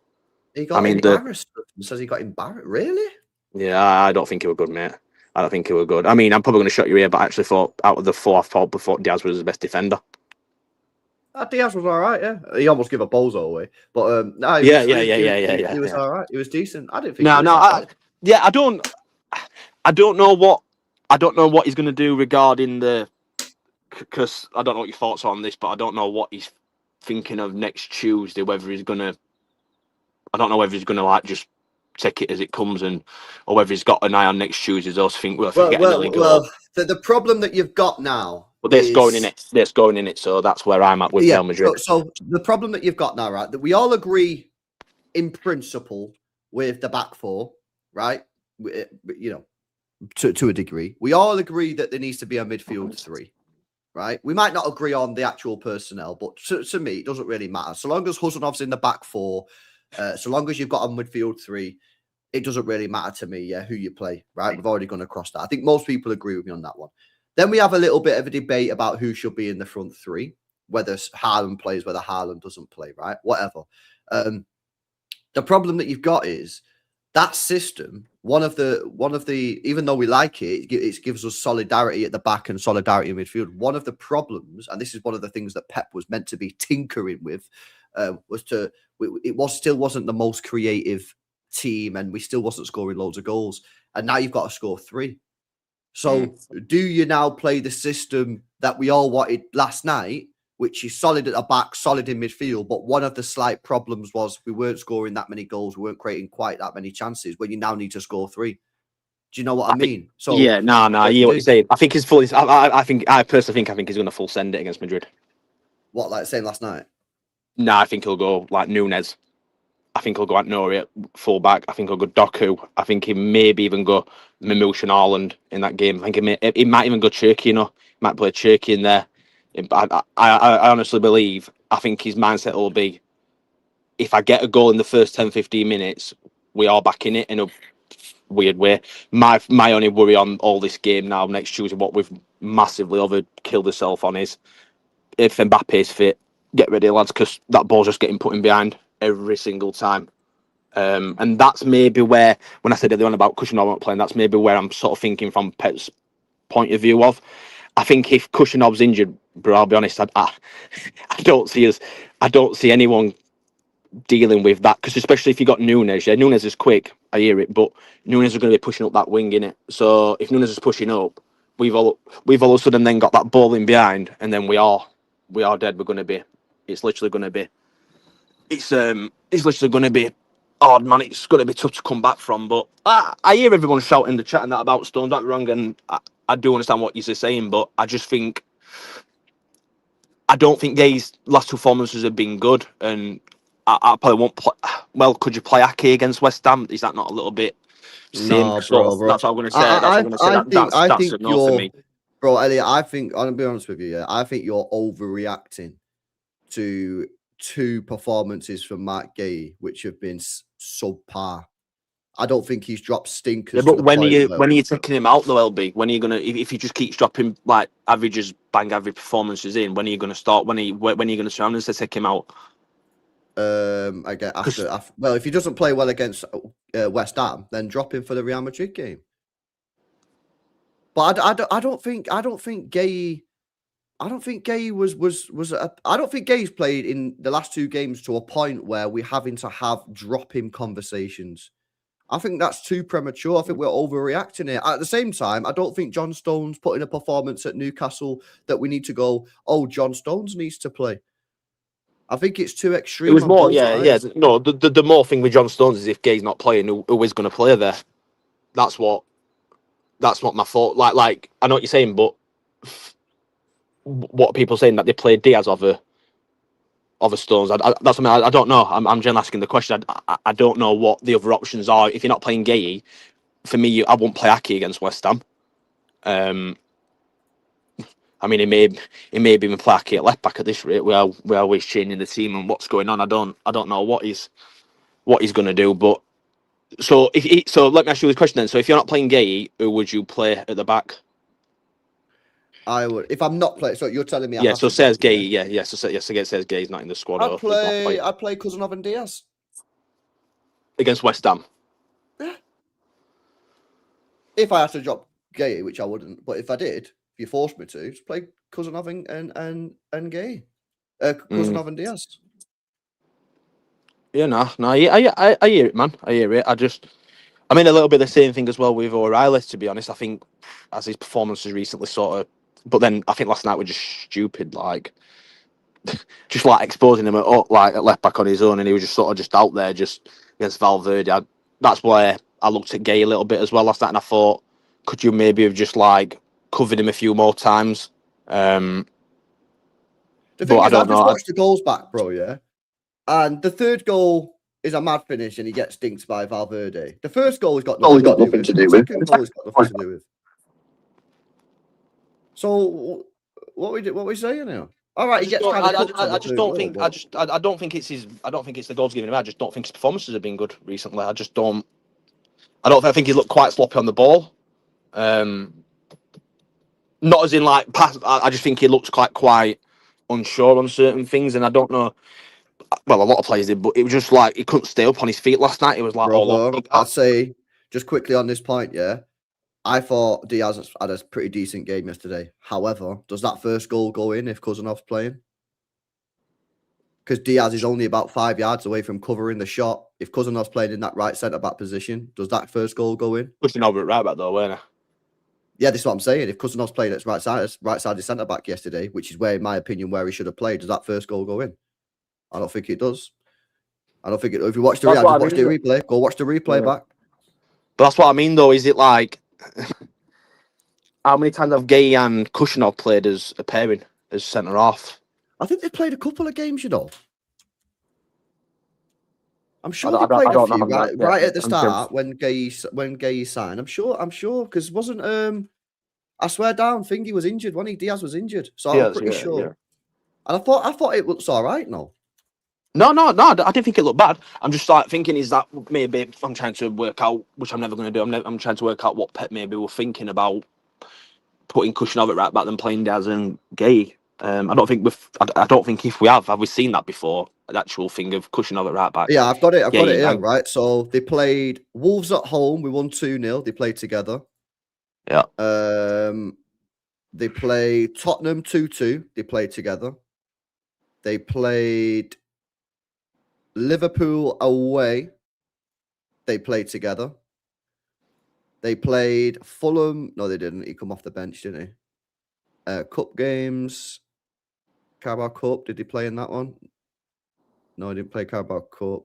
He got embarrassed. Says he got embarrassed. Really? Yeah, I don't think he was good, mate. I don't think he was good. I mean, I'm probably going to shut you here, but I actually thought out of the four, I thought Diaz was the best defender. Diaz was all right, yeah. He almost gave a bozo away, but he was all right. He was decent. I didn't think. I don't know what he's going to do regarding because I don't know what your thoughts are on this, but I don't know what he's thinking of next Tuesday. Whether he's going to, I don't know whether he's going to like just take it as it comes, or whether he's got an eye on next Tuesday's. I also think if we get an early goal. The problem that you've got now. But they're scoring in it. They're scoring in it. So that's where I'm at with Real Madrid. So the problem that you've got now, right? That we all agree in principle with the back four, right? You know, to a degree, we all agree that there needs to be a midfield three, right? We might not agree on the actual personnel, but to me, it doesn't really matter. So long as Husanov's in the back four, so long as you've got a midfield three, it doesn't really matter to me, who you play, right? We've already gone across that. I think most people agree with me on that one. Then we have a little bit of a debate about who should be in the front three, whether Haaland plays, whether Haaland doesn't play, right? Whatever. The problem that you've got is that system. One of the, even though we like it, it gives us solidarity at the back and solidarity in midfield. One of the problems, and this is one of the things that Pep was meant to be tinkering with, still wasn't the most creative team, and we still wasn't scoring loads of goals. And now you've got to score 3. So do you now play the system that we all wanted last night, which is solid at the back, solid in midfield? But one of the slight problems was we weren't scoring that many goals. We weren't creating quite that many chances when you now need to score 3. Do you know what I mean? So yeah, no, you know what you're saying. I think he's fully. I personally think he's going to full send it against Madrid. What, like saying last night? No, I think he'll go like Nunes. I think he'll go at Nori at full back. I think he'll go Doku. I think he maybe even go Mamouche and Haaland in that game. I think he might even go Cherky, He might play Cherky in there. I honestly believe, I think his mindset will be, if I get a goal in the first 10, 15 minutes, we are back in it in a weird way. My only worry on all this game now, next Tuesday, what we've massively overkilled ourselves on is, if Mbappe's fit, get ready, lads, because that ball's just getting put in behind every single time. And that's maybe where, when I said earlier on about Kushanov not playing, that's maybe where I'm sort of thinking from Pep's point of view of, I think if Kushanov's injured, bro, I'll be honest, I don't see anyone dealing with that, because especially if you got Nunes, Nunes is quick, I hear it, but Nunes is going to be pushing up that wing, innit? So if Nunes is pushing up, we've all of a sudden then got that ball in behind, and then we are dead. We're going to be, it's literally going to be hard, man. It's going to be tough to come back from. But I hear everyone shouting in the chat and that about Stones. Don't get me wrong, and I do understand what you're saying, but I just think, I don't think Gay's last 2 performances have been good, and I probably won't play. Well, could you play Ake against West Ham? Is that not a little bit same? No, bro. That's what I'm going to say. That's a no for me. Bro, Elliot, I think, I'll be honest with you, I think you're overreacting to 2 performances from Mark Gay, which have been subpar. I don't think he's dropped stinkers. Yeah, but when are you taking him out though, LB? When are you gonna, if he just keeps dropping like bang average performances in, when are you gonna start? When are you gonna surround him to take him out? I get after. Well, if he doesn't play well against West Ham, then drop him for the Real Madrid game. But I don't think Gay. I don't think Gay I don't think Gay's played in the last 2 games to a point where we're having to have drop him conversations. I think that's too premature. I think we're overreacting here. At the same time, I don't think John Stones put in a performance at Newcastle that we need to go, oh, John Stones needs to play. I think it's too extreme. It was more, yeah. No, the more thing with John Stones is if Gay's not playing, who is going to play there? That's what my thought. Like I know what you're saying, but what are people saying, that they played Diaz over Stones? That's something I don't know. I'm just asking the question. I don't know what the other options are. If you're not playing Gay, for me, I won't play Ake against West Ham. I mean, he may even play Ake at left back at this rate. We're always changing the team and what's going on. I don't know what he's going to do. But so let me ask you this question then. So if you're not playing Gay, who would you play at the back? I would, if I'm not playing. So you're telling me? So says Gay. Yeah. So says Gay's not in the squad. I'd play Cousinov and Diaz against West Ham. Yeah. If I had to drop Gay, which I wouldn't, but if I did, if you forced me to, just play Cousinov and Gay, Cousinov and Diaz. Yeah, no, I hear it, man. I hear it. I mean, a little bit the same thing as well with O'Reilly, to be honest. I think as his performances recently sort of, but then I think last night were just stupid, like just like exposing him at left back on his own, and he was just sort of just out there just against Valverde. that's where I looked at Gay a little bit as well last night, and I thought, could you maybe have just like covered him a few more times? The But thing I is, don't I've just know. watched the goals back, bro. Yeah, and the third goal is a mad finish, and he gets dinked by Valverde. The first goal has got nothing to do with. The second goal has got nothing to do with. So what we saying now? All right, he gets kind of cooked on the third goal, but- I don't think it's his. I don't think it's the goals given him. I just don't think his performances have been good recently. I just don't. I think he looked quite sloppy on the ball. Not as in like pass. I just think he looked quite unsure on certain things, and I don't know. Well, a lot of players did, but it was just like he couldn't stay up on his feet last night. It was like all over. Brother, I'd say just quickly on this point, yeah. I thought Diaz had a pretty decent game yesterday. However, does that first goal go in if Kuzanov's playing? Because Diaz is only about 5 yards away from covering the shot. If Kuzanov's playing in that right centre-back position, does that first goal go in? Pushing over at right back though, weren't I? Yeah, this is what I'm saying. If Kuzanov's playing at right-sided centre-back yesterday, which is where, in my opinion, where he should have played, does that first goal go in? I don't think it does. I don't think it. If you watch the replay, go watch the replay back. But that's what I mean, though. Is it like how many times have Gay and Kushinov played as a pairing as centre half? I think they played a couple of games, you know. I'm sure they played a few right at the start when Gay signed. I'm sure because wasn't I swear down, Thingy was injured, wasn't he? Diaz was injured, so I'm pretty sure. Yeah. And I thought it looks all right. No, I didn't think it looked bad. I'm just like thinking, is that maybe I'm trying to work out, which I'm never going to do. I'm trying to work out what Pep maybe were thinking about putting Kushinov at right back than playing Diaz and Gay. I don't think if we have we seen that before, an actual thing of Kushinov at right back. Yeah, I've got it here, right? So they played Wolves at home. We won 2-0. They played together. Yeah. They played Tottenham 2-2. They played together. They played Liverpool away. They played together. They played Fulham. No, they didn't. He come off the bench, didn't he? Cup games. Carabao Cup. Did he play in that one? No, he didn't play Carabao Cup.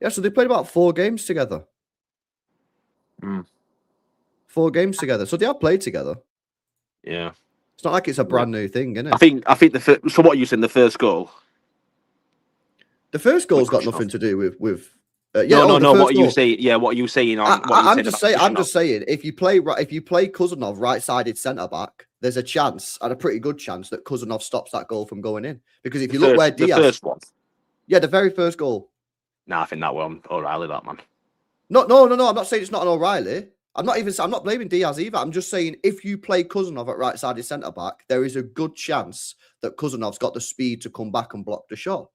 Yeah, so they played about 4 games together. 4 games together. So they have played together. Yeah. It's not like it's a brand new thing, is it? I think so what are you saying, the first goal? The first goal's got nothing to do with no. What are you saying? Yeah, what are you saying on? I'm just saying. If you play Kuznov right-sided centre back, there's a chance, and a pretty good chance, that Kuznov stops that goal from going in. Because if you look where Diaz, the first one, yeah, the very first goal. Nah, I think that one O'Reilly, that man. No. I'm not saying it's not an O'Reilly. I'm not blaming Diaz either. I'm just saying if you play Kuznov at right-sided centre back, there is a good chance that Kuzanov's got the speed to come back and block the shot.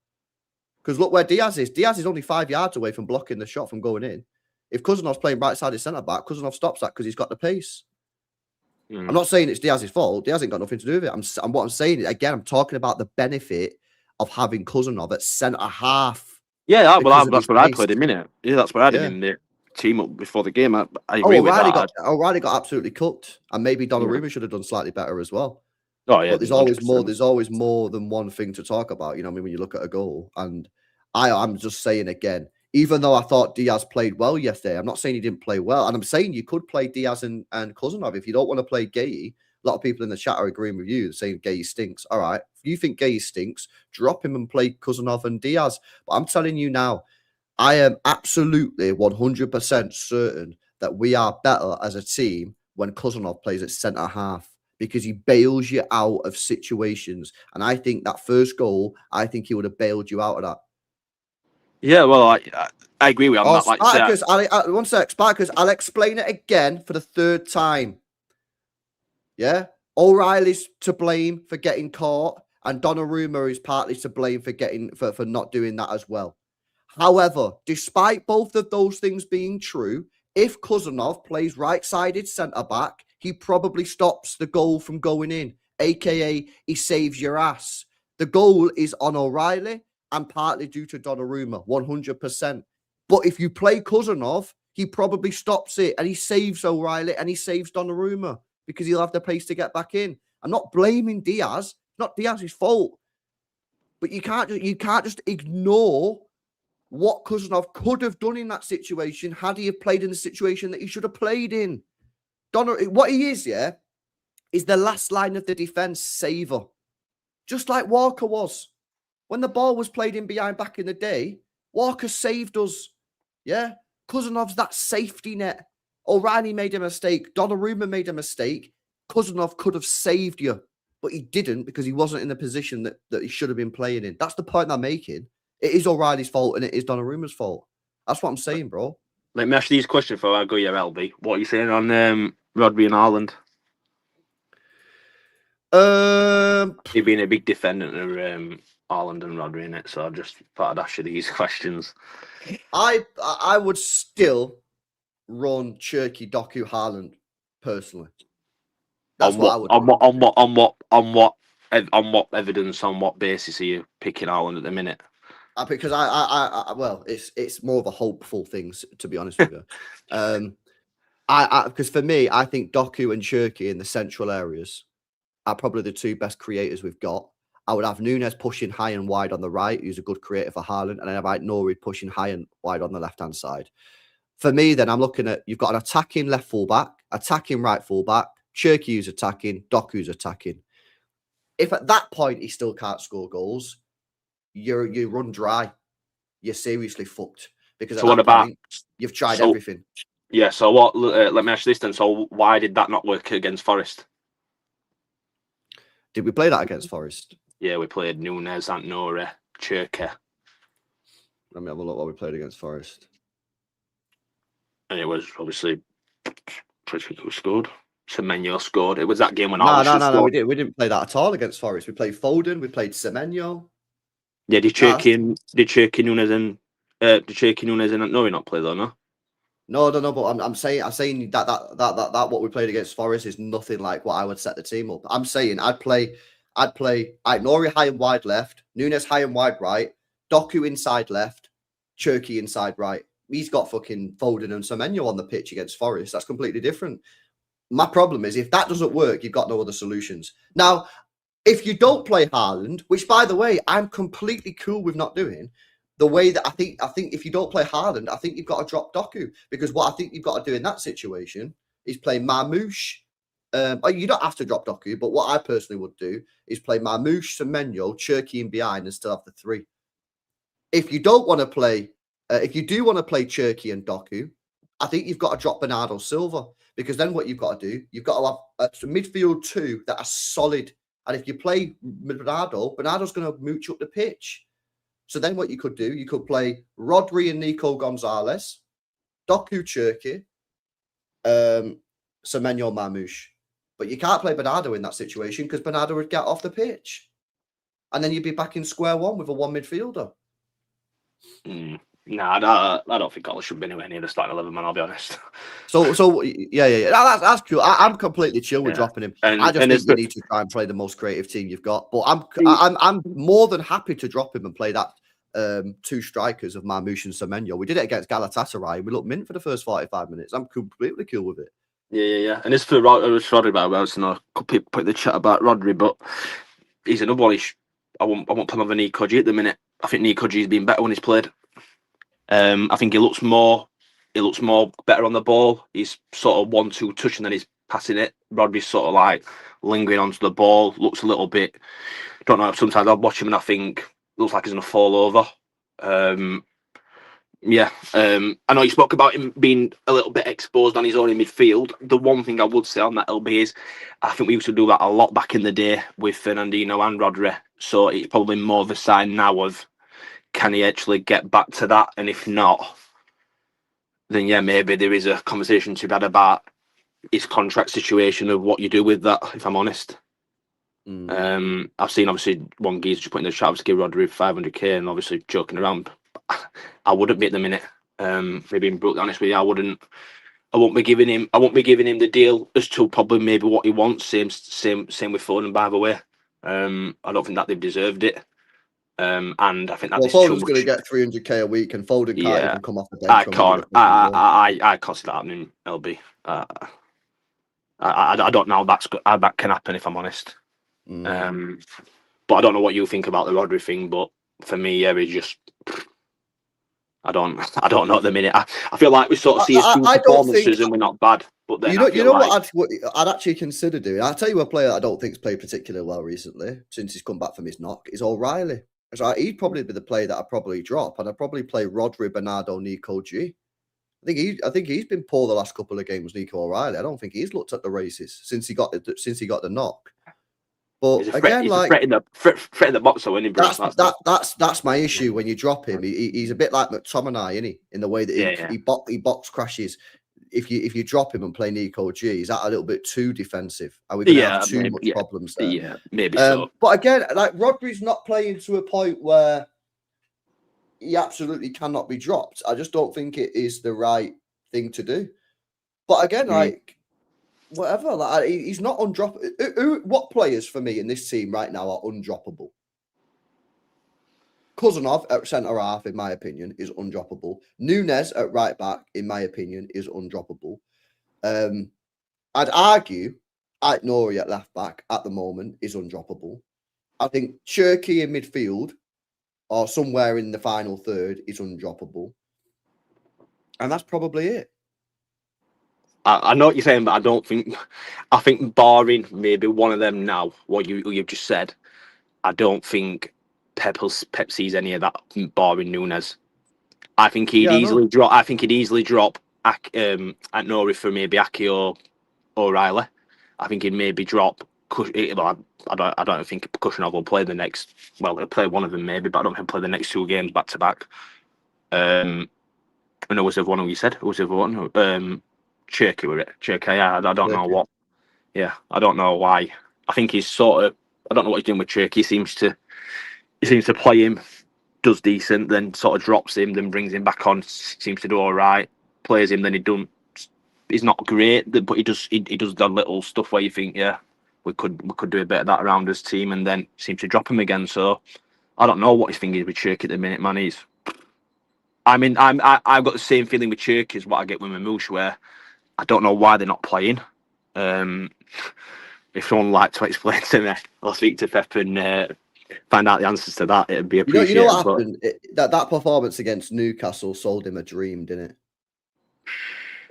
Because look where Diaz is. Diaz is only 5 yards away from blocking the shot from going in. If Kuzanov's playing right-sided centre-back, Kuzanov stops that because he's got the pace. I'm not saying it's Diaz's fault. Diaz ain't got nothing to do with it. What I'm saying is, again, I'm talking about the benefit of having Kuzanov at centre-half. Yeah, well, that's what I played him in it. Yeah, that's what I had him in the team up before the game. I agree with that. O'Reilly got absolutely cooked. And maybe Donnarumma should have done slightly better as well. Oh yeah, but there's always more than one thing to talk about. You know what I mean? When you look at a goal, and I'm just saying again, even though I thought Diaz played well yesterday, I'm not saying he didn't play well, and I'm saying you could play Diaz and Kuznov if you don't want to play Gay. A lot of people in the chat are agreeing with you, saying Gay stinks. All right, if you think Gay stinks, drop him and play Kuznov and Diaz. But I'm telling you now, I am absolutely 100% certain that we are better as a team when Kuznov plays at centre half. Because he bails you out of situations. And I think that first goal, I think he would have bailed you out of that. Yeah, well, I agree with you. Spartacus, one sec, Spartacus, I'll explain it again for the 3rd time. Yeah? O'Reilly's to blame for getting caught, and Donnarumma is partly to blame for not doing that as well. However, despite both of those things being true, if Kuznov plays right-sided centre-back, he probably stops the goal from going in, a.k.a. he saves your ass. The goal is on O'Reilly and partly due to Donnarumma, 100%. But if you play Kuznov, he probably stops it and he saves O'Reilly and he saves Donnarumma because he'll have the pace to get back in. I'm not blaming Diaz. It's not Diaz's fault. But you can't just ignore what Kuznetsov could have done in that situation had he have played in the situation that he should have played in. What he is, is the last line of the defense saver. Just like Walker was. When the ball was played in behind back in the day, Walker saved us. Yeah? Kuznetsov's that safety net. O'Reilly made a mistake. Donnarumma made a mistake. Kuznetsov could have saved you, but he didn't because he wasn't in the position that he should have been playing in. That's the point I'm making. It is O'Reilly's fault and it is Donnarumma's fault. That's what I'm saying, bro. Let me ask you these questions before I go your LB. What are you saying on Rodri and Haaland? You've been a big defendant of Haaland and Rodri in it, so I just thought I'd ask you these questions. I would still run Cherky, Doku, Haaland personally. That's what I would. On what evidence? On what basis are you picking Haaland at the minute? Because well, it's more of a hopeful thing, to be honest with you. Because for me, I think Doku and Cherky in the central areas are probably the two best creators we've got. I would have Nunes pushing high and wide on the right, who's a good creator for Haaland, and then I'd have Nouri pushing high and wide on the left-hand side. For me, then I'm looking at, you've got an attacking left full-back, attacking right full-back, Cherky who's attacking, Doku's attacking. If at that point he still can't score goals, you run dry. You're seriously fucked. Because so what about point, you've tried everything. Yeah, so what? Let me ask you this then. So why did that not work against Forest? Did we play that against Forest? Yeah, we played Nunes, Antnora, Cherky. Let me have a look what we played against Forest. And it was obviously pretty who scored. Semenyo scored. It was that game when No, we didn't play that at all against Forest. We played Foden, we played Semenyo. Yeah, did Cherky Nunes and Antnora not play though, no? No, but I'm saying that what we played against Forest is nothing like what I would set the team up. I'm saying I'd play Nori high and wide left, Nunes high and wide right, Doku inside left, Cherky inside right. He's got fucking Foden and Semenyo on the pitch against Forest. That's completely different. My problem is if that doesn't work, you've got no other solutions. Now, if you don't play Haaland, which by the way, I'm completely cool with not doing, the way that I think if you don't play Haaland, I think you've got to drop Doku, because what I think you've got to do in that situation is play Marmoush. You don't have to drop Doku, but what I personally would do is play Marmoush, Semenyo, Cherky in behind and still have the three. If you don't want to play, if you do want to play Cherky and Doku, I think you've got to drop Bernardo Silva, because then what you've got to do, you've got to have a midfield two that are solid. And if you play Bernardo's going to mooch up the pitch. So then what you could do, you could play Rodri and Nico Gonzalez, Doku Cherky, Semenyo Marmoush. But you can't play Bernardo in that situation because Bernardo would get off the pitch. And then you'd be back in square one with a one midfielder. Nah, I don't think Karl should be anywhere near the starting 11, man, I'll be honest. So yeah. That's cool. I'm completely chill with dropping him. I just think you need to try and play the most creative team you've got. But I'm more than happy to drop him and play that two strikers of Marmoush and Semenyo. We did it against Galatasaray. We looked mint for the first 45 minutes. I'm completely cool with it. Yeah. And as for Rodri, I was a couple people put in the chat about Rodri, but he's another one. I won't put him over Nikoji at the minute. I think Nikoji's been better when he's played. I think he looks more better on the ball. He's sort of 1-2 touch and then he's passing it. Rodri's sort of like lingering onto the ball, looks a little bit, don't know, sometimes I'll watch him and I think looks like he's going to fall over. I know you spoke about him being a little bit exposed on his own in midfield. The one thing I would say on that, LB, is I think we used to do that a lot back in the day with Fernandinho and Rodri. So it's probably more of a sign now of, can he actually get back to that? And if not, then yeah, maybe there is a conversation to be had about his contract situation of what you do with that, if I'm honest. I've seen obviously one geezer just putting in the chat to give Rodri 500k and obviously joking around. I wouldn't be at the minute. Maybe being brutally honest with you, I won't be giving him the deal as to probably maybe what he wants. Same with Foden, by the way. I don't think that they've deserved it. And I think that's Foden's going to get 300k a week, and Foden can't even come off the bench. I can't see that happening, LB. I don't know how that can happen, if I'm honest. But I don't know what you think about the Rodri thing. But for me, yeah, he's just I don't know at the minute. I feel like we sort of see a few I don't think performances and we're not bad. But then you know what I'd actually consider doing. I'll tell you a player I don't think's played particularly well recently since he's come back from his knock is O'Reilly. So he'd probably be the player that I'd probably drop, and I'd probably play Rodri, Bernardo, Nico G. I think he's been poor the last couple of games, Nico O'Reilly. I don't think he's looked at the races since he got the knock. But he's a again, a threat in the box, though, isn't he, Bruce? That's my issue when you drop him. He's a bit like McTominay, isn't he? In the way that he box crashes. If you drop him and play Nico G, is that a little bit too defensive? Are we going to have too much problems there? Yeah, maybe so. But again, like Rodri's not playing to a point where he absolutely cannot be dropped. I just don't think it is the right thing to do. But again, like whatever, like he's not undroppable. What players for me in this team right now are undroppable? Cousinov at centre half, in my opinion, is undroppable. Nunes at right back, in my opinion, is undroppable. I'd argue Nori at left back at the moment is undroppable. I think Cherky in midfield or somewhere in the final third is undroppable. And that's probably it. I know what you're saying, but I think barring maybe one of them now, what you've just said, I don't think Pep sees any of that, barring Nunes. I think he'd easily drop. I think he'd easily drop at Nori for maybe Aki or O'Reilly. I think he'd maybe drop. Well, I don't think Kushinov will play the next. Well, he'll play one of them maybe, but I don't think he'll play the next 2 games back to back. And there was the one you said. Was the one? Cherky with it. Cherky. Yeah, I don't know what. Yeah, I don't know why. I think he's sort of. I don't know what he's doing with Cherky. He seems to play him, does decent, then sort of drops him, then brings him back on. Seems to do all right. Plays him, then he's not great, but he does the little stuff where you think, yeah, we could do a bit of that around his team, and then seems to drop him again. So I don't know what he's thinking with Cherky at the minute, man. I've got the same feeling with Cherky as what I get with Mamouche, where I don't know why they're not playing. If someone would like to explain to me, I'll speak to Pep and find out the answers to that. It'd be appreciated. You know what happened? That performance against Newcastle sold him a dream, didn't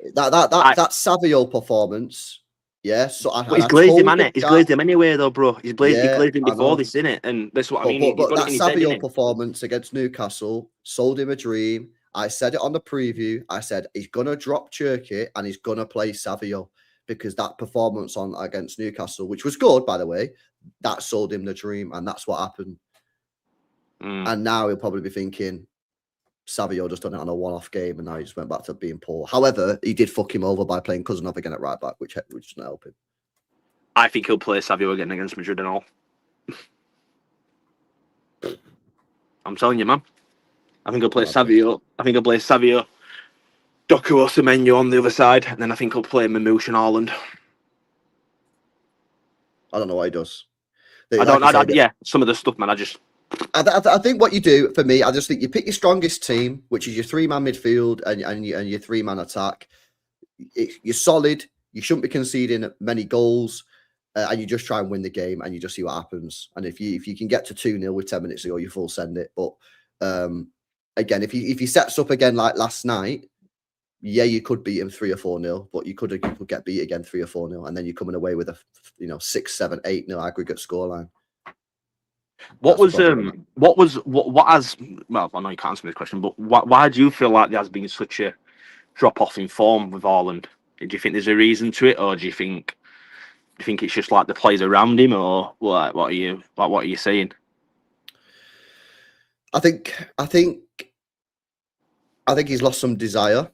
it? That Savio performance, yeah. So he's glazed him, innit? He's glazed him anyway, though, bro. He glazed him before this, innit? And that's what I mean. But that Savio performance against Newcastle sold him a dream. I said it on the preview. I said he's gonna drop Cherky and he's gonna play Savio because that performance against Newcastle, which was good, by the way, that sold him the dream, and that's what happened. And now he'll probably be thinking Savio just done it on a one-off game, and now he just went back to being poor. However, he did fuck him over by playing Cousinov again at right back, which doesn't help him. I think he'll play Savio again against Madrid and all. I'm telling you, man. I think he'll play Savio. Doku or Semenyo on the other side, and then I think he'll play Mamouche and Haaland. I don't know what he does. Some of the stuff, man. I think what you do, for me, I just think you pick your strongest team, which is your 3-man midfield and your 3-man attack. You're solid. You shouldn't be conceding many goals, and you just try and win the game, and you just see what happens. And if you can get to 2-0 with 10 minutes to go, you full send it. But again, if he sets up again like last night, yeah, you could beat him 3 or 4-0, but you could get beat again 3 or 4-0, and then you're coming away with a 6, 7, 8-0 aggregate scoreline. What has I know you can't answer this question, but why do you feel like there has been such a drop off in form with Haaland? Do you think there's a reason to it, or do you think it's just like the players around him, or what are you saying? I think he's lost some desire.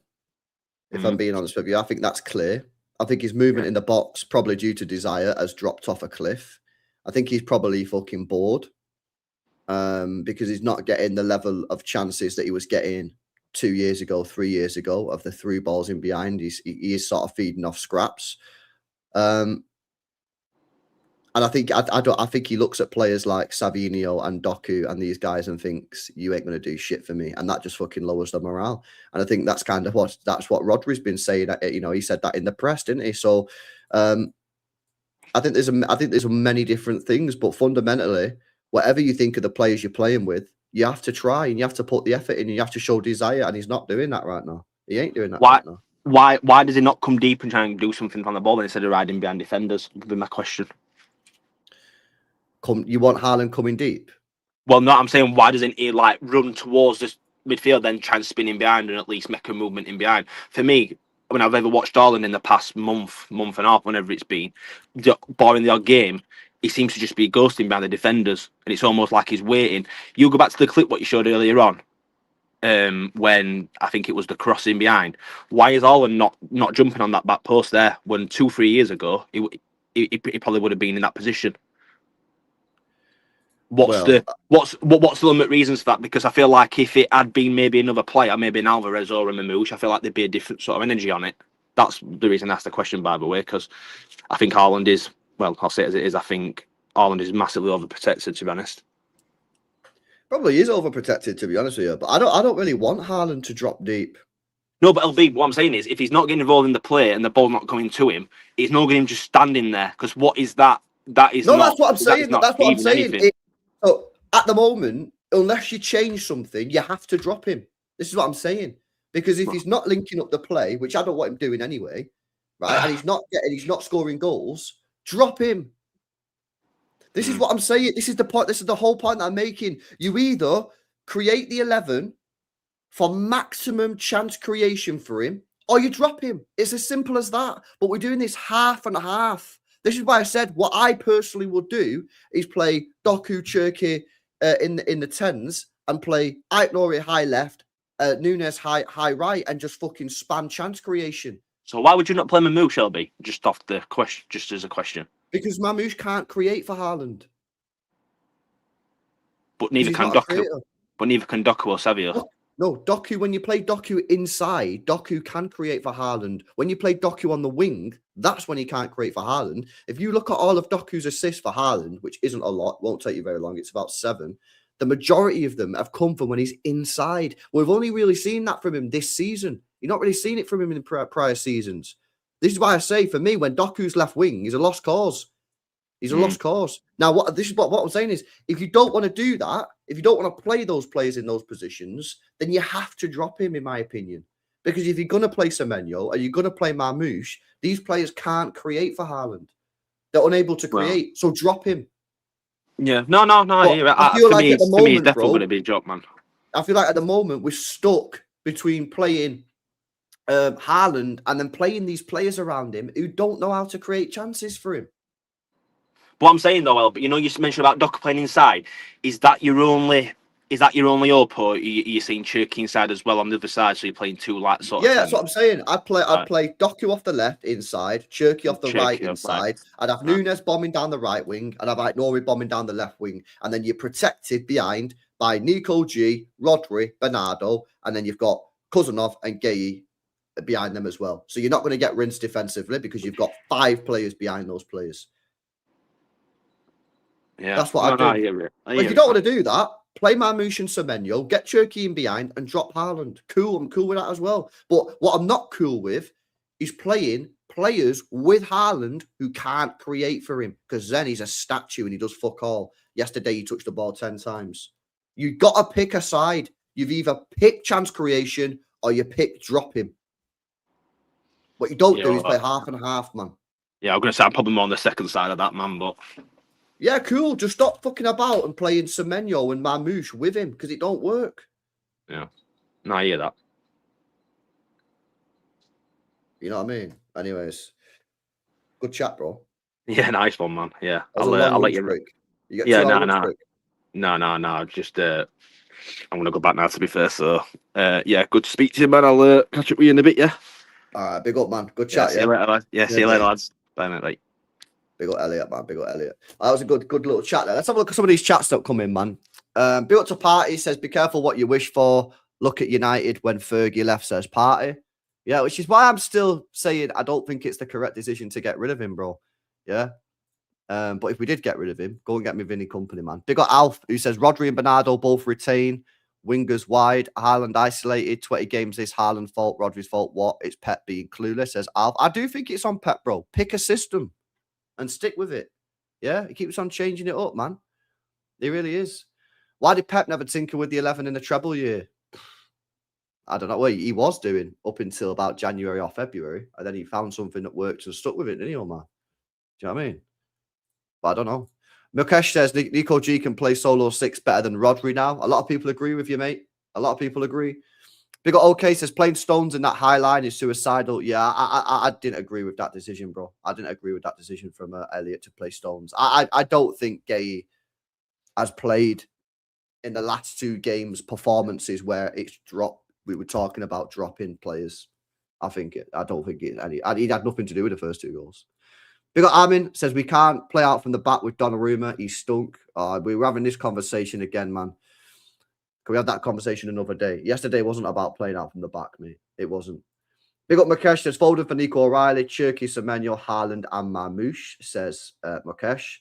If I'm being honest with you, I think that's clear. I think his movement in the box, probably due to desire, has dropped off a cliff. I think he's probably fucking bored because he's not getting the level of chances that he was getting 2 years ago, 3 years ago of the through balls in behind. He is sort of feeding off scraps. And I think he looks at players like Savinio and Doku and these guys and thinks, you ain't going to do shit for me. And that just fucking lowers the morale. And I think that's kind of what Rodri's been saying. He said that in the press, didn't he? So I think there's many different things, but fundamentally, whatever you think of the players you're playing with, You have to try and you have to put the effort in and you have to show desire, and he's not doing that right now. He ain't doing that right now. Why does he not come deep and try and do something on the ball instead of riding behind defenders? Would be my question. You want Haaland coming deep? Well, no, I'm saying why doesn't he like run towards this midfield, then try and spin in behind and at least make a movement in behind? For me, when I've ever watched Haaland in the past month and a half, whenever it's been, barring the odd game, he seems to just be ghosting behind the defenders, and it's almost like he's waiting. You go back to the clip what you showed earlier on, when I think it was the crossing behind. Why is Haaland not jumping on that back post there when 2-3 years ago he probably would have been in that position? What's the limit reasons for that? Because I feel like if it had been maybe another player, maybe an Alvarez or a Mamouche, I feel like there'd be a different sort of energy on it. That's the reason I asked the question, by the way, because I think Haaland is, well, I'll say it as it is, I think Haaland is massively overprotected, to be honest. Probably is overprotected, to be honest with you. But I don't really want Haaland to drop deep. No, but LB, what I'm saying is, if he's not getting involved in the play and the ball not coming to him, he's not getting him just standing there. Because what is that? That is no, not. That's what I'm saying. That's what I'm saying. So at the moment, unless you change something, you have to drop him. This is what I'm saying. Because if he's not linking up the play, which I don't want him doing anyway, right? And he's not scoring goals, drop him. This is what I'm saying. This is the point. This is the whole point that I'm making. You either create the 11 for maximum chance creation for him, or you drop him. It's as simple as that. But we're doing this half and half. This is why I said what I personally would do is play Doku, Cherki in the 10s and play Aït-Nouri high left, Nunes high right, and just fucking spam chance creation. So why would you not play Mamouche, Shelby? Just off the question, just as a question. Because Mamouche can't create for Haaland. But neither can Doku. But neither can Doku or Savio. No, Doku, when you play Doku inside, Doku can create for Haaland. When you play Doku on the wing, that's when he can't create for Haaland. If you look at all of Doku's assists for Haaland, which isn't a lot, won't take you very long, it's about 7, the majority of them have come from when he's inside. We've only really seen that from him this season. You've not really seen it from him in prior seasons. This is why I say, for me, when Doku's left wing, he's a lost cause. He's a lost cause. Now, what I'm saying is, if you don't want to do that, if you don't want to play those players in those positions, then you have to drop him, in my opinion. Because if you're going to play Semenyo or you're going to play Mamouche, these players can't create for Haaland. They're unable to create, so drop him. Yeah, no. I feel like at the moment, it's definitely going to be a job, man. I feel like at the moment we're stuck between playing Haaland and then playing these players around him who don't know how to create chances for him. What I'm saying though, but you mentioned about Doku playing inside. Is that your only hope, or are you seeing Cherki inside as well on the other side? So you're playing two light sort of. Yeah, that's what I'm saying. I'd play Doku off the left inside, Cherki off the right inside. I'd have Nunes bombing down the right wing, and I'd have Aït-Nouri bombing down the left wing, and then you're protected behind by Nico G, Rodri, Bernardo, and then you've got Kuzanov and Gueye behind them as well. So you're not going to get rinsed defensively because you've got 5 players behind those players. Yeah, that's what I do. But if you don't want to do that, play Mamouche and Semenyo, get Cherki in behind, and drop Haaland. Cool, I'm cool with that as well. But what I'm not cool with is playing players with Haaland who can't create for him, because then he's a statue and he does fuck all. Yesterday, he touched the ball 10 times. You've got to pick a side. You've either picked chance creation or you pick drop him. What you don't do is play half and half, man. Yeah, I'm going to say I'm probably more on the second side of that, man, but... Yeah, cool. Just stop fucking about and playing Semenyo and Mamouche with him, because it don't work. Yeah. No, I hear that. You know what I mean? Anyways, good chat, bro. Yeah, nice one, man. Yeah, I'll let you break. You get No. Just I'm gonna go back now, to be fair. So, yeah, good to speak to you, man. I'll catch up with you in a bit. Yeah. All right, big up, man. Good chat. See you later, lads. Yeah, see you later, lads. Bye, mate. Bye. Big up Elliot, man. Big up Elliot. That was a good little chat there. Let's have a look at some of these chats that come in, man. Big up to Party says, be careful what you wish for. Look at United when Fergie left, says Party. Yeah, which is why I'm still saying I don't think it's the correct decision to get rid of him, bro. Yeah. But if we did get rid of him, go and get me Vinny Company, man. Big up Alf, who says Rodri and Bernardo both retain. Wingers wide. Haaland isolated. 20 games this. Haaland fault. Rodri's fault. What? It's Pep being clueless, says Alf. I do think it's on Pep, bro. Pick a system and stick with it. Yeah, he keeps on changing it up, man. He really is. Why did Pep never tinker with the 11 in the treble year? I don't know what he was doing up until about January or February. And then he found something that worked and stuck with it, didn't he, Omar? Do you know what I mean? But I don't know. Mukesh says Nico G can play solo 6 better than Rodri now. A lot of people agree with you, mate. A lot of people agree. Big OK says playing Stones in that high line is suicidal. Yeah, I didn't agree with that decision, bro. I didn't agree with that decision from Elliot to play Stones. I don't think Gay has played in the last 2 games performances where it's dropped. We were talking about dropping players. I don't think it any. He had nothing to do with the first 2 goals. Big Armin says we can't play out from the back with Donnarumma. He's stunk. We were having this conversation again, man. Can we have that conversation another day? Yesterday wasn't about playing out from the back, mate. It wasn't. Big up Mukesh says Foden for Nico O'Reilly, Cherky, Semenyo, Haaland, and Marmoush, says Mukesh.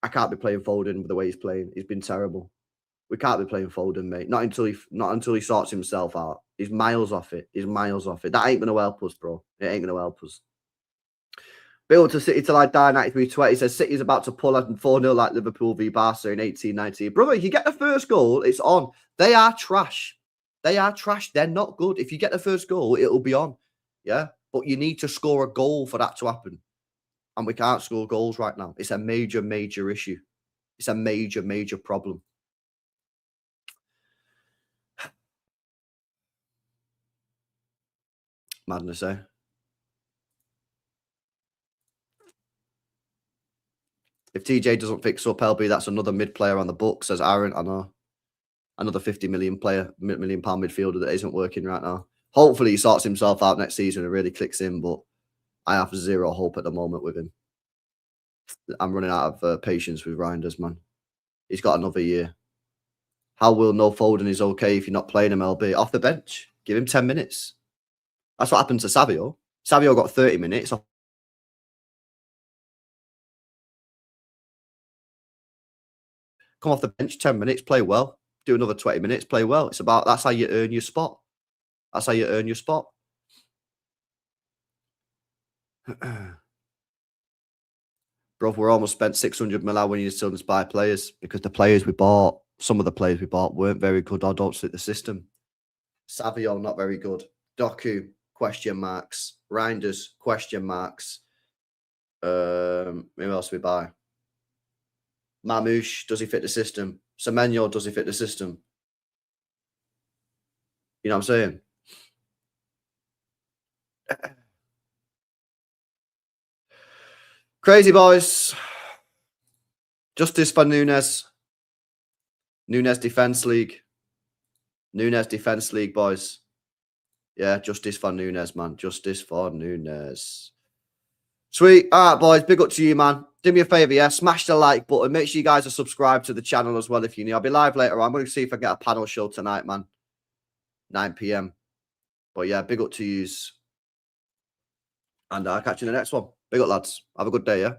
I can't be playing Foden with the way he's playing. He's been terrible. We can't be playing Foden, mate. Not until he sorts himself out. He's miles off it. He's miles off it. That ain't gonna help us, bro. It ain't gonna help us. Build to City till I die, 93-20. Says City's about to pull out 4-0 like Liverpool v Barca in 18-19. Brother, if you get the first goal, it's on. They are trash. They are trash. They're not good. If you get the first goal, it'll be on. Yeah? But you need to score a goal for that to happen. And we can't score goals right now. It's a major, major issue. It's a major, major problem. Madness, eh? If TJ doesn't fix up LB, that's another mid player on the book, says Aaron. I know. Another 50 million player, £1 million midfielder that isn't working right now. Hopefully he sorts himself out next season and really clicks in, but I have 0 hope at the moment with him. I'm running out of patience with Reinders, man. He's got another year. How will no Foden is okay if you're not playing him, LB? Off the bench. Give him 10 minutes. That's what happened to Savio. Savio got 30 minutes. Come off the bench, 10 minutes, play well. Do another 20 minutes, play well. That's how you earn your spot. That's how you earn your spot. Bro, we're almost spent 600 mil when you still buy players because the players we bought, some of the players we bought weren't very good or don't suit the system. Savio, not very good. Doku, question marks. Reinders, question marks. Who else we buy? Marmoush, does he fit the system? Semenyo, does he fit the system? You know what I'm saying? Crazy boys. Justice for Nunes. Nunes Defense League. Nunes Defense League, boys. Yeah, justice for Nunes, man. Justice for Nunes. Sweet. All right, boys. Big up to you, man. Do me a favour, yeah? Smash the like button. Make sure you guys are subscribed to the channel as well if you need. I'll be live later on. I'm going to see if I get a panel show tonight, man. 9 p.m. But yeah, big up to yous. And I'll catch you in the next one. Big up, lads. Have a good day, yeah?